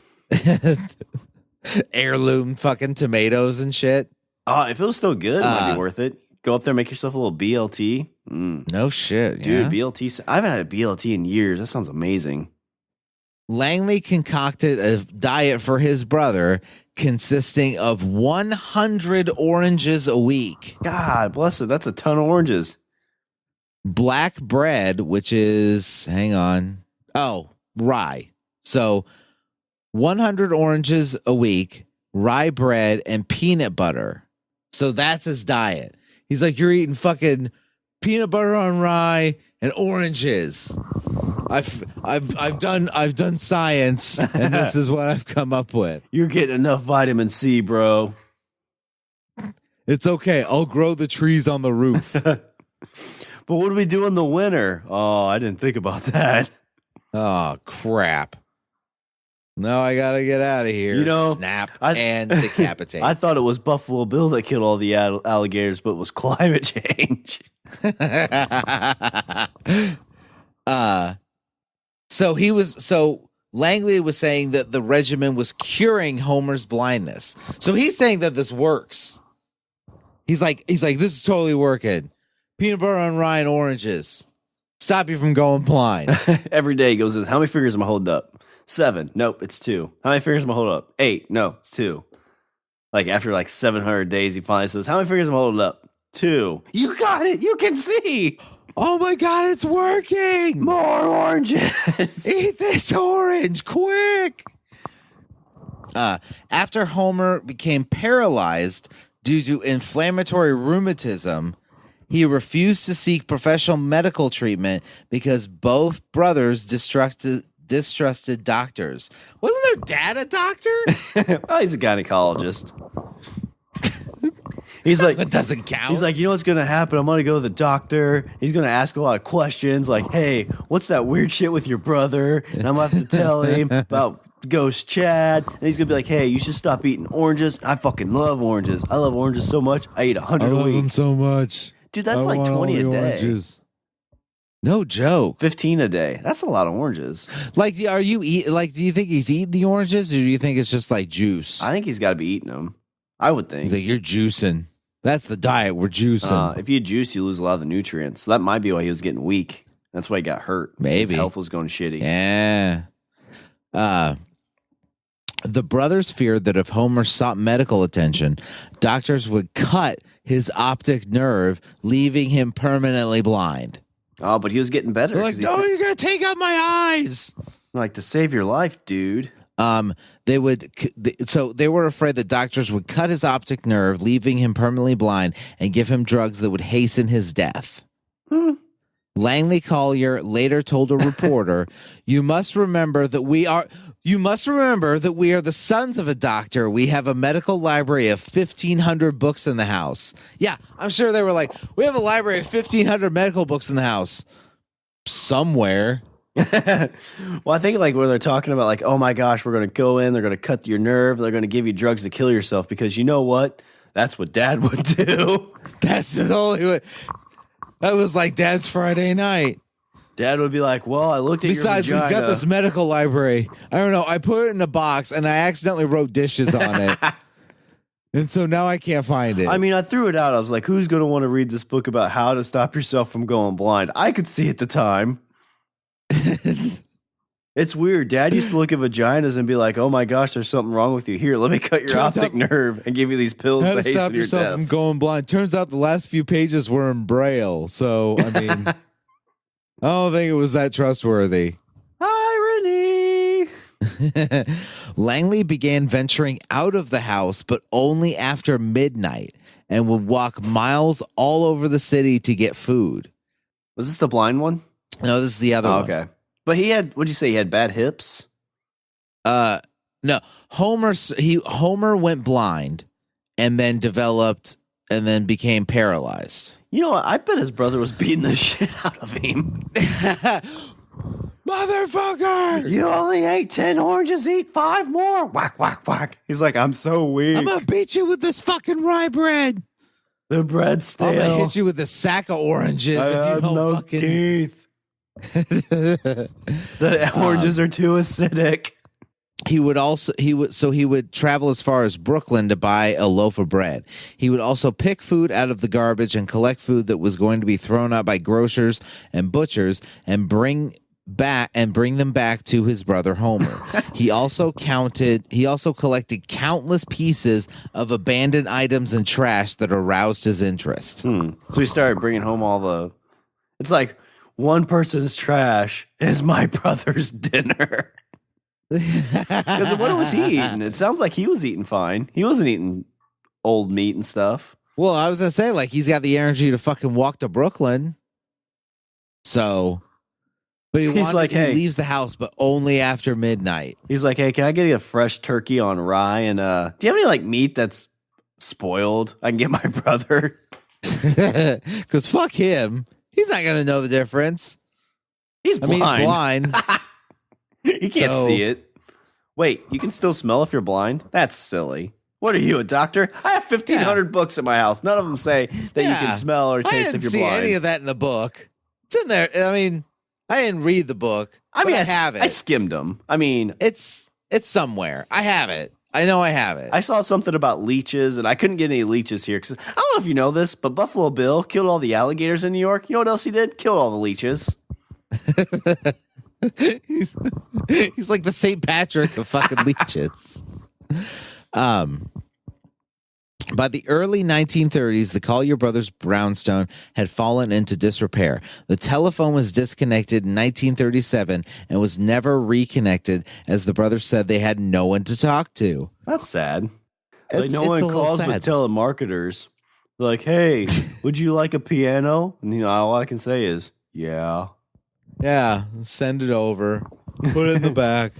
heirloom fucking tomatoes and shit. Oh, if it was still good, it might be worth it. Go up there, make yourself a little BLT. No shit, dude. Yeah? BLT. I haven't had a BLT in years. That sounds amazing. Langley concocted a diet for his brother consisting of 100 oranges a week. God bless it. That's a ton of oranges. Black bread, which is, rye. So 100 oranges a week, rye bread, and peanut butter. So that's his diet. He's like, you're eating fucking peanut butter on rye and oranges. I've done science, and this is what I've come up with. You're getting enough vitamin C, bro. It's okay. I'll grow the trees on the roof. But what do we do in the winter? Oh, I didn't think about that. Oh, crap. No, I got to get out of here. Snap and decapitate. I thought it was Buffalo Bill that killed all the alligators, but it was climate change. So Langley was saying that the regimen was curing Homer's blindness. So he's saying that this works. He's like, this is totally working. Peanut butter on rye and oranges. Stop you from going blind. Every day he goes, how many fingers am I holding up? 7. Nope, it's 2. How many fingers am I holding up? 8. No, it's 2. Like after 700 days, he finally says, how many fingers am I holding up? 2. You got it. You can see. Oh my God, it's working. More oranges. Eat this orange quick. After Homer became paralyzed due to inflammatory rheumatism, he refused to seek professional medical treatment because both brothers distrusted doctors. Wasn't their dad a doctor? Well, he's a gynecologist. He's like, that doesn't count. He's like, you know what's going to happen? I'm going to go to the doctor. He's going to ask a lot of questions like, hey, what's that weird shit with your brother? And I'm going to have to tell him about Ghost Chad. And he's going to be like, hey, you should stop eating oranges. I fucking love oranges. I love oranges so much. I eat 100 a week. I love them so much. Dude, that's like 20 a day. Oranges. No joke. 15 a day. That's a lot of oranges. Do you think he's eating the oranges, or do you think it's just like juice? I think he's got to be eating them. I would think. He's like, you're juicing. That's the diet. We're juicing. If you juice, you lose a lot of the nutrients. So that might be why he was getting weak. That's why he got hurt. Maybe. His health was going shitty. Yeah. The brothers feared that if Homer sought medical attention, doctors would cut his optic nerve, leaving him permanently blind. Oh, but he was getting better. They're like, no, you're going to take out my eyes. Like, to save your life, dude. They were afraid that doctors would cut his optic nerve, leaving him permanently blind, and give him drugs that would hasten his death. Langley Collier later told a reporter, you must remember that we are the sons of a doctor. We have a medical library of 1,500 books in the house. Yeah, I'm sure they were like, we have a library of 1,500 medical books in the house. Somewhere. Well, I think when they're talking about like, oh my gosh, we're going to go in, they're going to cut your nerve, they're going to give you drugs to kill yourself, because you know what? That's what Dad would do. That's the only way. That was like Dad's Friday night. Dad would be like, well, I looked at Besides, your vagina. we've got this medical library. I don't know. I put it in a box and I accidentally wrote dishes on it. And so now I can't find it. I mean, I threw it out. I was like, who's going to want to read this book about how to stop yourself from going blind? I could see at the time. It's weird. Dad used to look at vaginas and be like, oh my gosh, there's something wrong with you. Here, let me cut your optic nerve and give you these pills to hasten stop your yourself death. from going blind. Turns out the last few pages were in Braille. So, I mean, I don't think it was that trustworthy. Irony. Langley began venturing out of the house, but only after midnight, and would walk miles all over the city to get food. Was this the blind one? No, this is the other one. Okay. But what'd you say, he had bad hips? No. Homer went blind and then developed and then became paralyzed. You know what? I bet his brother was beating the shit out of him. Motherfucker! You only ate 10 oranges, eat 5 more. Whack, whack, whack. He's like, I'm so weak. I'm gonna beat you with this fucking rye bread. The bread's stale. I'm gonna hit you with a sack of oranges. I have no teeth. The oranges are too acidic. He would travel as far as Brooklyn to buy a loaf of bread. He would also pick food out of the garbage and collect food that was going to be thrown out by grocers and butchers and bring back and bring them back to his brother Homer. He also collected countless pieces of abandoned items and trash that aroused his interest. So he started bringing home it's like one person's trash is my brother's dinner. Because what was he eating? It sounds like he was eating fine. He wasn't eating old meat and stuff. Well, I was going to say, like, he's got the energy to fucking walk to Brooklyn. So... But he leaves the house, but only after midnight. He's like, hey, can I get a fresh turkey on rye? And do you have any like meat that's spoiled? I can get my brother. Because fuck him. He's not going to know the difference. He's blind. He can't see it. Wait, you can still smell if you're blind? That's silly. What are you, a doctor? I have 1,500 books in my house. None of them say that you can smell or taste if you're blind. I didn't see any of that in the book. It's in there. I mean... I didn't read the book. I have it. I skimmed them. I mean, it's somewhere. I have it. I know I have it. I saw something about leeches, and I couldn't get any leeches here because I don't know if you know this, but Buffalo Bill killed all the alligators in New York. You know what else he did? Killed all the leeches. he's like the St. Patrick of fucking leeches. By the early 1930s, the Collier Brothers brownstone had fallen into disrepair. The telephone was disconnected in 1937 and was never reconnected, as the brothers said they had no one to talk to. That's sad. Like no one calls but telemarketers. Like, hey, would you like a piano? And all I can say is, yeah. Yeah, send it over. Put it in the back.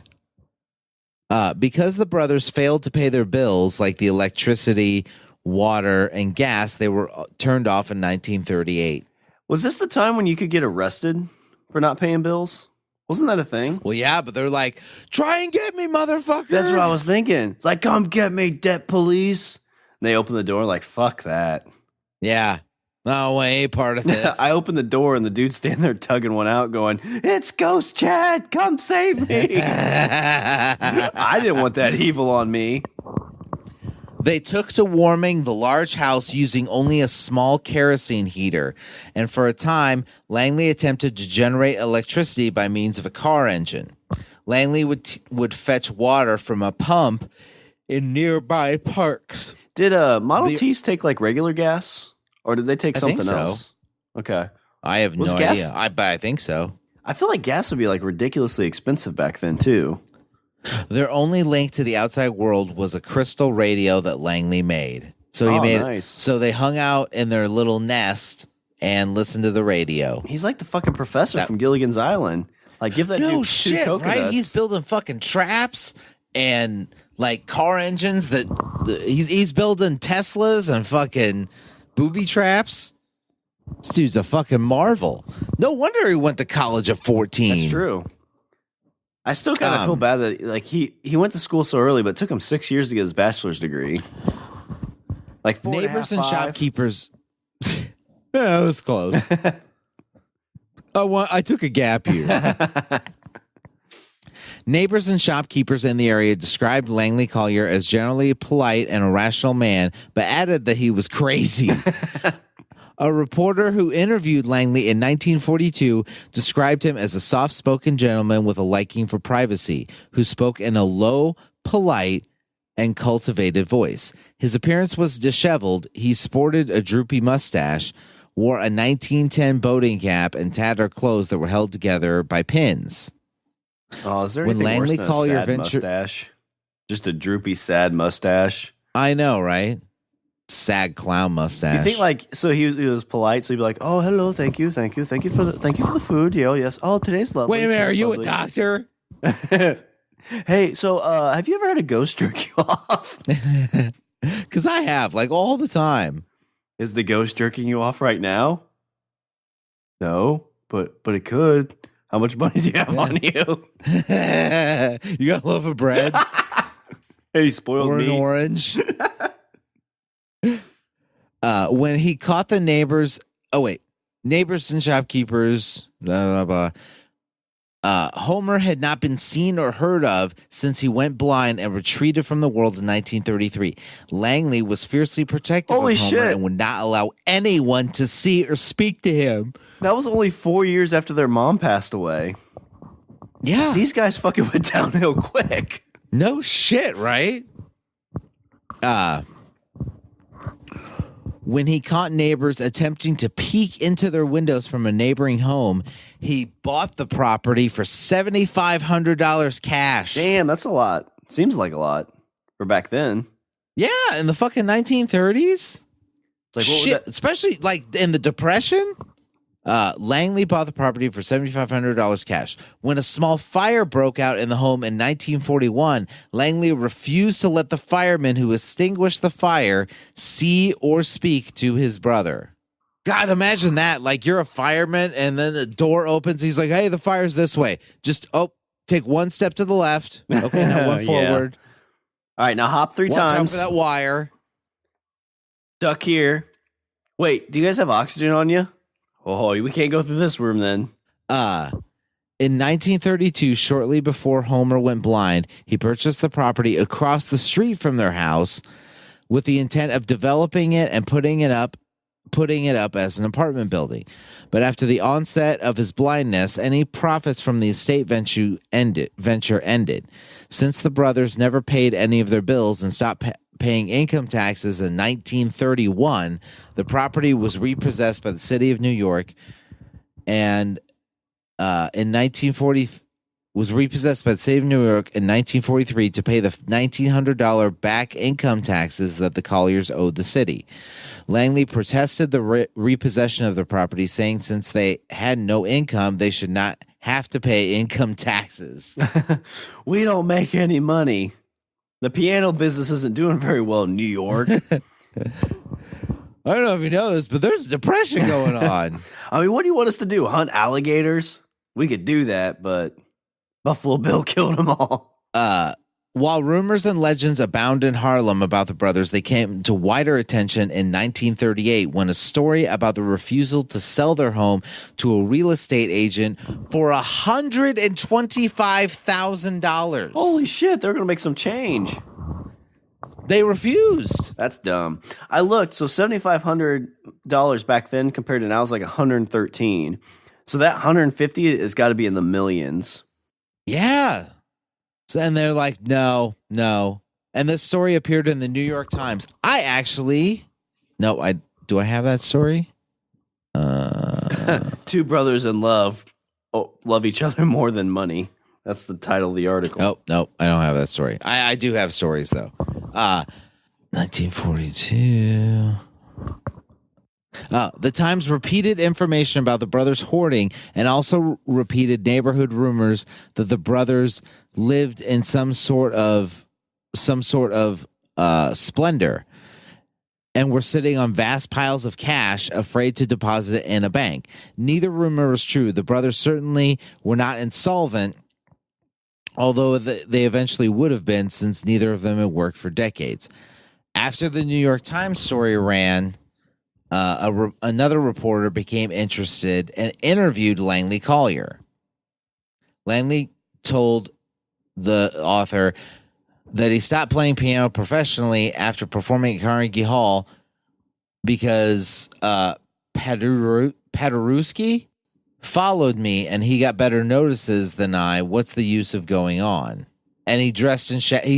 Because the brothers failed to pay their bills, like the electricity, water, and gas, they were turned off in 1938. Was this the time when you could get arrested for not paying bills? Wasn't that a thing? Well, yeah, but they're like, try and get me, motherfucker. That's what I was thinking. It's like, come get me, debt police. And they open the door like, fuck that. Yeah. No way, part of this. I opened the door and the dude's standing there tugging one out going, it's Ghost Chad, come save me. I didn't want that evil on me. They took to warming the large house using only a small kerosene heater. And for a time, Langley attempted to generate electricity by means of a car engine. Langley would fetch water from a pump in nearby parks. Did Model Ts take like regular gas? Or did they take something else? Okay. I have no idea. I think so. I feel like gas would be like ridiculously expensive back then too. Their only link to the outside world was a crystal radio that Langley made. So he made nice. So they hung out in their little nest and listened to the radio. He's like the fucking professor from Gilligan's Island. Like give that dude two coconuts. Right? He's building fucking traps and like car engines that he's building Teslas and fucking booby traps. This dude's a fucking marvel. No wonder he went to college at 14. That's true. I still kind of feel bad that like he went to school so early, but it took him 6 years to get his bachelor's degree. Like neighbors and shopkeepers. Yeah, it was close. I took a gap year. Neighbors and shopkeepers in the area described Langley Collier as generally polite and a rational man, but added that he was crazy. A reporter who interviewed Langley in 1942 described him as a soft-spoken gentleman with a liking for privacy, who spoke in a low, polite, and cultivated voice. His appearance was disheveled. He sported a droopy mustache, wore a 1910 boating cap, and tattered clothes that were held together by pins. Oh, is there anything worse than a sad mustache? Just a droopy, sad mustache. I know, right? Sad clown mustache. You think like so he was polite, so he'd be like, "Oh, hello, thank you for the food, yes. Oh, today's lovely." Wait a minute, are you lovely. A doctor? Hey, so have you ever had a ghost jerk you off? Because I have, like all the time. Is the ghost jerking you off right now? No, but it could. How much money do you have on you? You got a loaf of bread? Hey, spoiled or me. An orange? When he caught the neighbors and shopkeepers, blah, blah, blah. Homer had not been seen or heard of since he went blind and retreated from the world in 1933. Langley was fiercely protective of Homer and would not allow anyone to see or speak to him. That was only 4 years after their mom passed away. Yeah. These guys fucking went downhill quick. No shit, right? When he caught neighbors attempting to peek into their windows from a neighboring home, he bought the property for $7,500 cash. Damn, that's a lot. Seems like a lot for back then. Yeah, in the fucking 1930s. It's like, Shit, especially like in the Depression. Langley bought the property for $7,500 cash. When a small fire broke out in the home in 1941, Langley refused to let the fireman who extinguished the fire see or speak to his brother. God, imagine that. Like, you're a fireman, and then the door opens. He's like, hey, the fire's this way. Just, take one step to the left. Okay, now one forward. All right, now hop 3 Watch times. out for that wire. Duck here. Wait, do you guys have oxygen on you? Oh, we can't go through this room then. In 1932, shortly before Homer went blind, he purchased the property across the street from their house with the intent of developing it and putting it up as an apartment building. But after the onset of his blindness, any profits from the estate venture ended. Since the brothers never paid any of their bills and stopped paying income taxes in 1931, the property was repossessed by the city of New York, and in 1943 to pay the $1,900 back income taxes that the Colliers owed the city. Langley protested the repossession of the property, saying since they had no income, they should not have to pay income taxes. We don't make any money. The piano business isn't doing very well in New York. I don't know if you know this, but there's a depression going on. I mean, what do you want us to do? Hunt alligators? We could do that, but Buffalo Bill killed them all. While rumors and legends abound in Harlem about the brothers, they came to wider attention in 1938 when a story about the refusal to sell their home to a real estate agent for $125,000. Holy shit, they're going to make some change. They refused. That's dumb. I looked, so $7,500 back then compared to now is like $113. So that $150 has got to be in the millions. Yeah. So, and they're like, no. And this story appeared in the New York Times. Do I have that story? Two brothers in love love each other more than money. That's the title of the article. No, I don't have that story. I do have stories, though. 1942. The Times repeated information about the brothers hoarding and also repeated neighborhood rumors that the brothers lived in some sort of splendor and were sitting on vast piles of cash, afraid to deposit it in a bank. Neither rumor was true. The brothers certainly were not insolvent, although they eventually would have been, since neither of them had worked for decades. After the New York Times story ran, another reporter became interested and interviewed Langley Collier. Langley told the author that he stopped playing piano professionally after performing at Carnegie Hall because Paderewski followed me and he got better notices than I. What's the use of going on? And he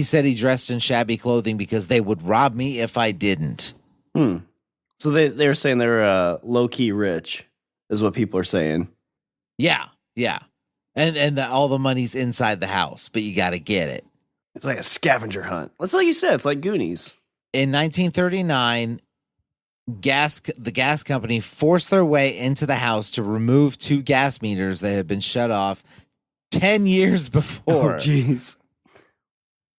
said he dressed in shabby clothing because they would rob me if I didn't. So they're saying they're low-key rich, is what people are saying. Yeah. And all the money's inside the house, but you got to get it. It's like a scavenger hunt. That's like you said, it's like Goonies. In 1939, the gas company forced their way into the house to remove 2 gas meters that had been shut off 10 years before. Oh, jeez.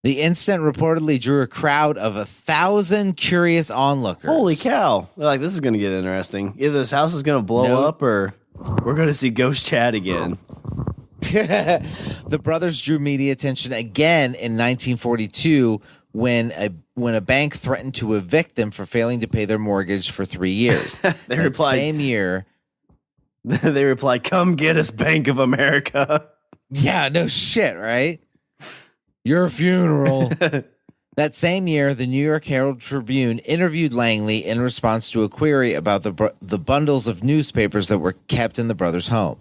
The incident reportedly drew a crowd of 1,000 curious onlookers. Holy cow. They're like, this is going to get interesting. Either this house is going to blow up or we're going to see Ghost Chad again. The brothers drew media attention again in 1942 when a bank threatened to evict them for failing to pay their mortgage for 3 years. They replied, same year. They replied, "Come get us, Bank of America." Yeah, no shit, right? Your funeral. That same year, the New York Herald Tribune interviewed Langley in response to a query about the bundles of newspapers that were kept in the brothers' home.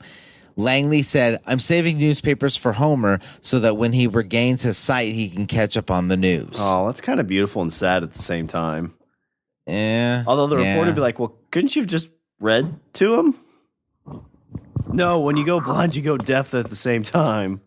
Langley said, "I'm saving newspapers for Homer so that when he regains his sight, he can catch up on the news." Oh, that's kind of beautiful and sad at the same time. Yeah. Although the reporter would be like, well, couldn't you have just read to him? No, when you go blind, you go deaf at the same time.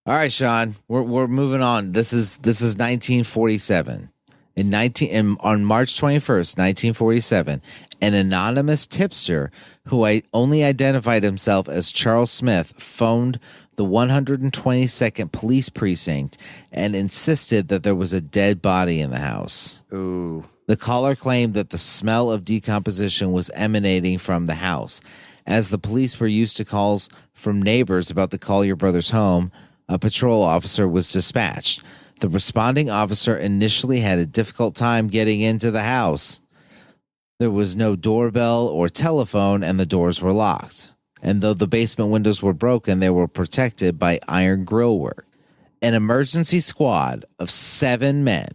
All right, Sean, we're moving on. This is 1947. On March 21st, 1947, an anonymous tipster who only identified himself as Charles Smith phoned the 122nd Police Precinct and insisted that there was a dead body in the house. Ooh. The caller claimed that the smell of decomposition was emanating from the house. As the police were used to calls from neighbors about the Collier brothers' home, a patrol officer was dispatched. The responding officer initially had a difficult time getting into the house. There was no doorbell or telephone, and the doors were locked. And though the basement windows were broken, they were protected by iron grillwork. An emergency squad of 7 men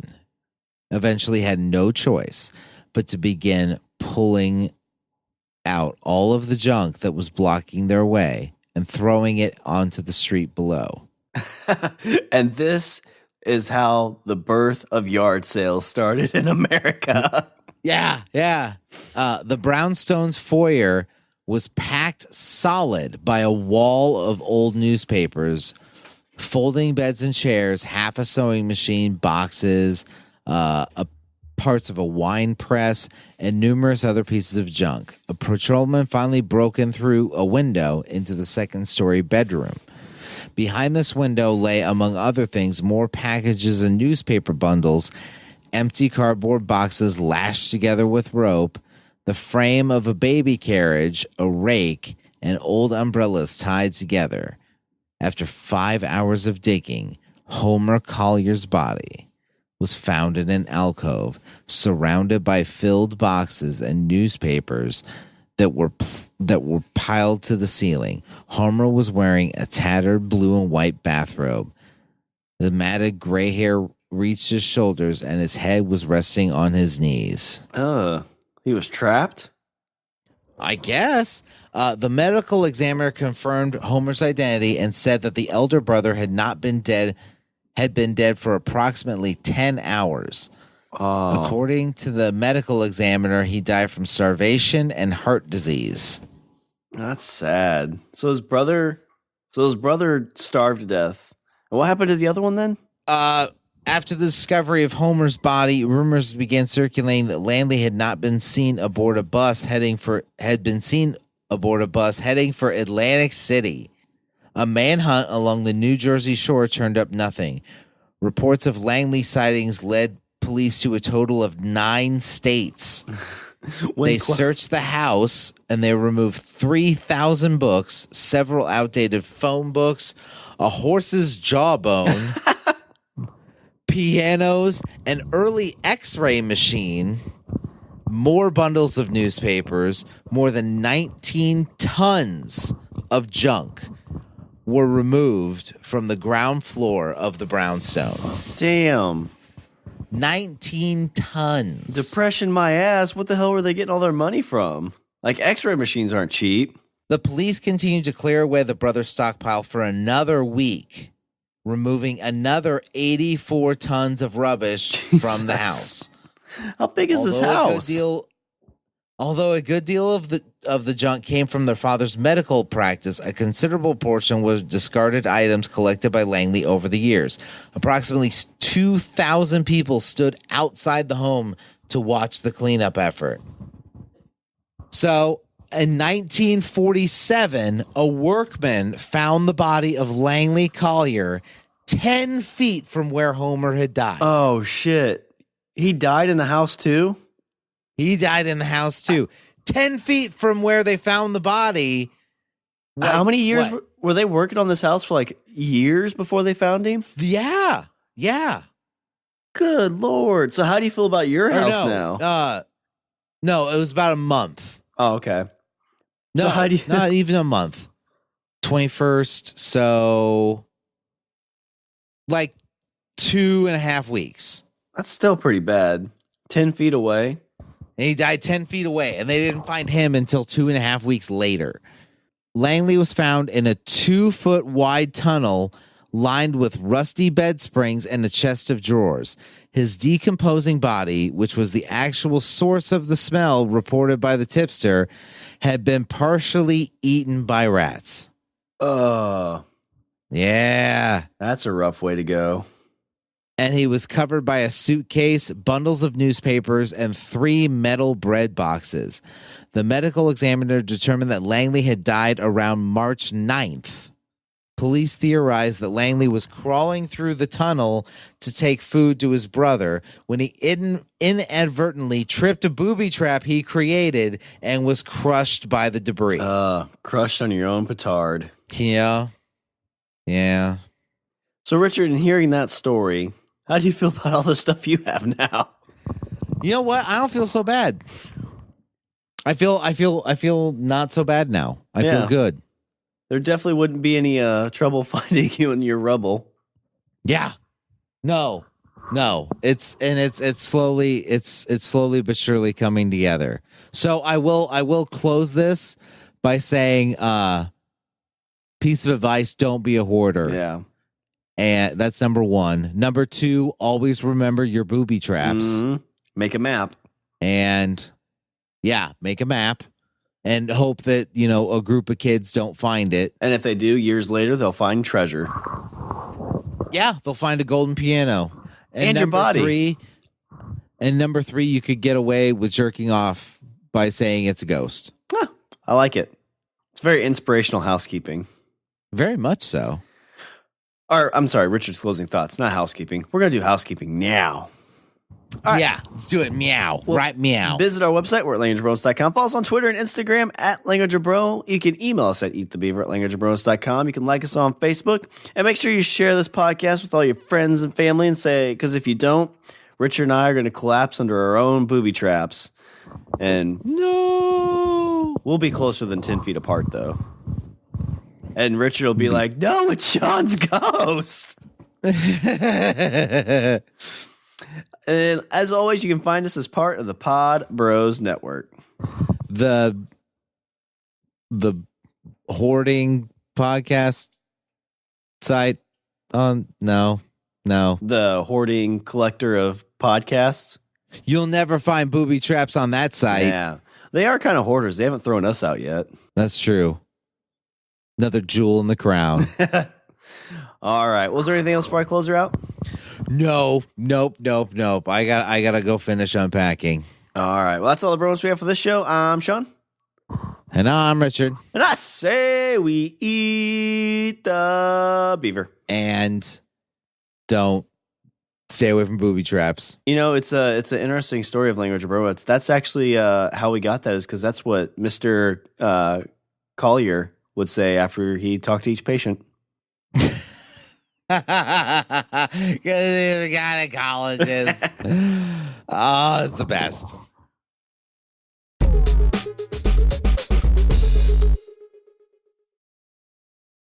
eventually had no choice but to begin pulling out all of the junk that was blocking their way and throwing it onto the street below. And this is how the birth of yard sales started in America. Yeah. The brownstone's foyer was packed solid by a wall of old newspapers, folding beds and chairs, half a sewing machine, boxes, parts of a wine press, and numerous other pieces of junk. A patrolman finally broke in through a window into the second-story bedroom. Behind this window lay, among other things, more packages and newspaper bundles, empty cardboard boxes lashed together with rope, the frame of a baby carriage, a rake, and old umbrellas tied together. After 5 hours of digging, Homer Collier's body was found in an alcove surrounded by filled boxes and newspapers that were piled to the ceiling. Homer was wearing a tattered blue and white bathrobe. The matted gray hair reached his shoulders, and his head was resting on his knees. He was trapped? I guess. The medical examiner confirmed Homer's identity and said that the elder brother had been dead for approximately 10 hours. Oh. According to the medical examiner, he died from starvation and heart disease. That's sad. So his brother starved to death. And what happened to the other one then? After the discovery of Homer's body, rumors began circulating that Langley had been seen aboard a bus heading for Atlantic City. A manhunt along the New Jersey shore turned up nothing. Reports of Langley sightings led police to a total of 9 states. They searched the house and they removed 3,000 books, several outdated phone books, a horse's jawbone, pianos, an early X-ray machine, more bundles of newspapers, more than 19 tons of junk were removed from the ground floor of the brownstone. Damn. 19 tons. Depression my ass. What the hell were they getting all their money from? Like, X-ray machines aren't cheap. The police continued to clear away the brothers' stockpile for another week, removing another 84 tons of rubbish from the house. How big is this house? Although a good deal of the junk came from their father's medical practice, a considerable portion was discarded items collected by Langley over the years. Approximately 2,000 people stood outside the home to watch the cleanup effort. So, in 1947, a workman found the body of Langley Collier 10 feet from where Homer had died. Oh, shit. He died in the house, too? He died in the house, too. 10 feet from where they found the body. How many years were they working on this house for, like, years before they found him? Yeah. Good Lord. So how do you feel about your house now? No, it was about a month. Oh, okay. No, so how do you... not even a month. 21st, so like 2.5 weeks. That's still pretty bad. 10 feet away. And he died 10 feet away, and they didn't find him until 2.5 weeks later. Langley was found in a 2-foot wide tunnel lined with rusty bed springs and a chest of drawers. His decomposing body, which was the actual source of the smell reported by the tipster, had been partially eaten by rats. Yeah. That's a rough way to go. And he was covered by a suitcase, bundles of newspapers, and 3 metal bread boxes. The medical examiner determined that Langley had died around March 9th. Police theorized that Langley was crawling through the tunnel to take food to his brother when he inadvertently tripped a booby trap he created and was crushed by the debris. Crushed on your own petard. Yeah. Yeah. So, Richard, in hearing that story, how do you feel about all the stuff you have now? You know what? I don't feel so bad. I feel not so bad now. I feel good. There definitely wouldn't be any trouble finding you in your rubble. Yeah. No. It's slowly but surely coming together. So I will close this by saying piece of advice, don't be a hoarder. Yeah. And that's number 1. Number 2, always remember your booby traps. Mm-hmm. Make a map. And make a map. And hope that, a group of kids don't find it. And if they do, years later, they'll find treasure. Yeah, they'll find a golden piano. And your body. Number 3, you could get away with jerking off by saying it's a ghost. I like it. It's very inspirational housekeeping. Very much so. I'm sorry, Richard's closing thoughts, not housekeeping. We're going to do housekeeping now. Right. Yeah, let's do it. Meow. Well, right, meow. Visit our website. We're at languagebros.com. Follow us on Twitter and Instagram at languagebro. You can email us at eatthebeaver at languagebros.com. You can like us on Facebook. And make sure you share this podcast with all your friends and family and say, because if you don't, Richard and I are going to collapse under our own booby traps. And no, we'll be closer than 10 feet apart, though. And Richard will be like, no, it's Sean's ghost. And as always, you can find us as part of the Pod Bros Network. The hoarding podcast site on no. The hoarding collector of podcasts. You'll never find booby traps on that site. Yeah. They are kind of hoarders. They haven't thrown us out yet. That's true. Another jewel in the crown. All right. Was there anything else before I close her out? Nope. I gotta go finish unpacking. All right. Well, that's all the Bromance we have for this show. I'm Sean. And I'm Richard. And I say we eat the beaver. And don't stay away from booby traps. It's an interesting story of Language of Bromance. That's actually how we got that, is because that's what Mr. Collier would say after he talked to each patient. Because he's a gynecologist. Oh, it's the best.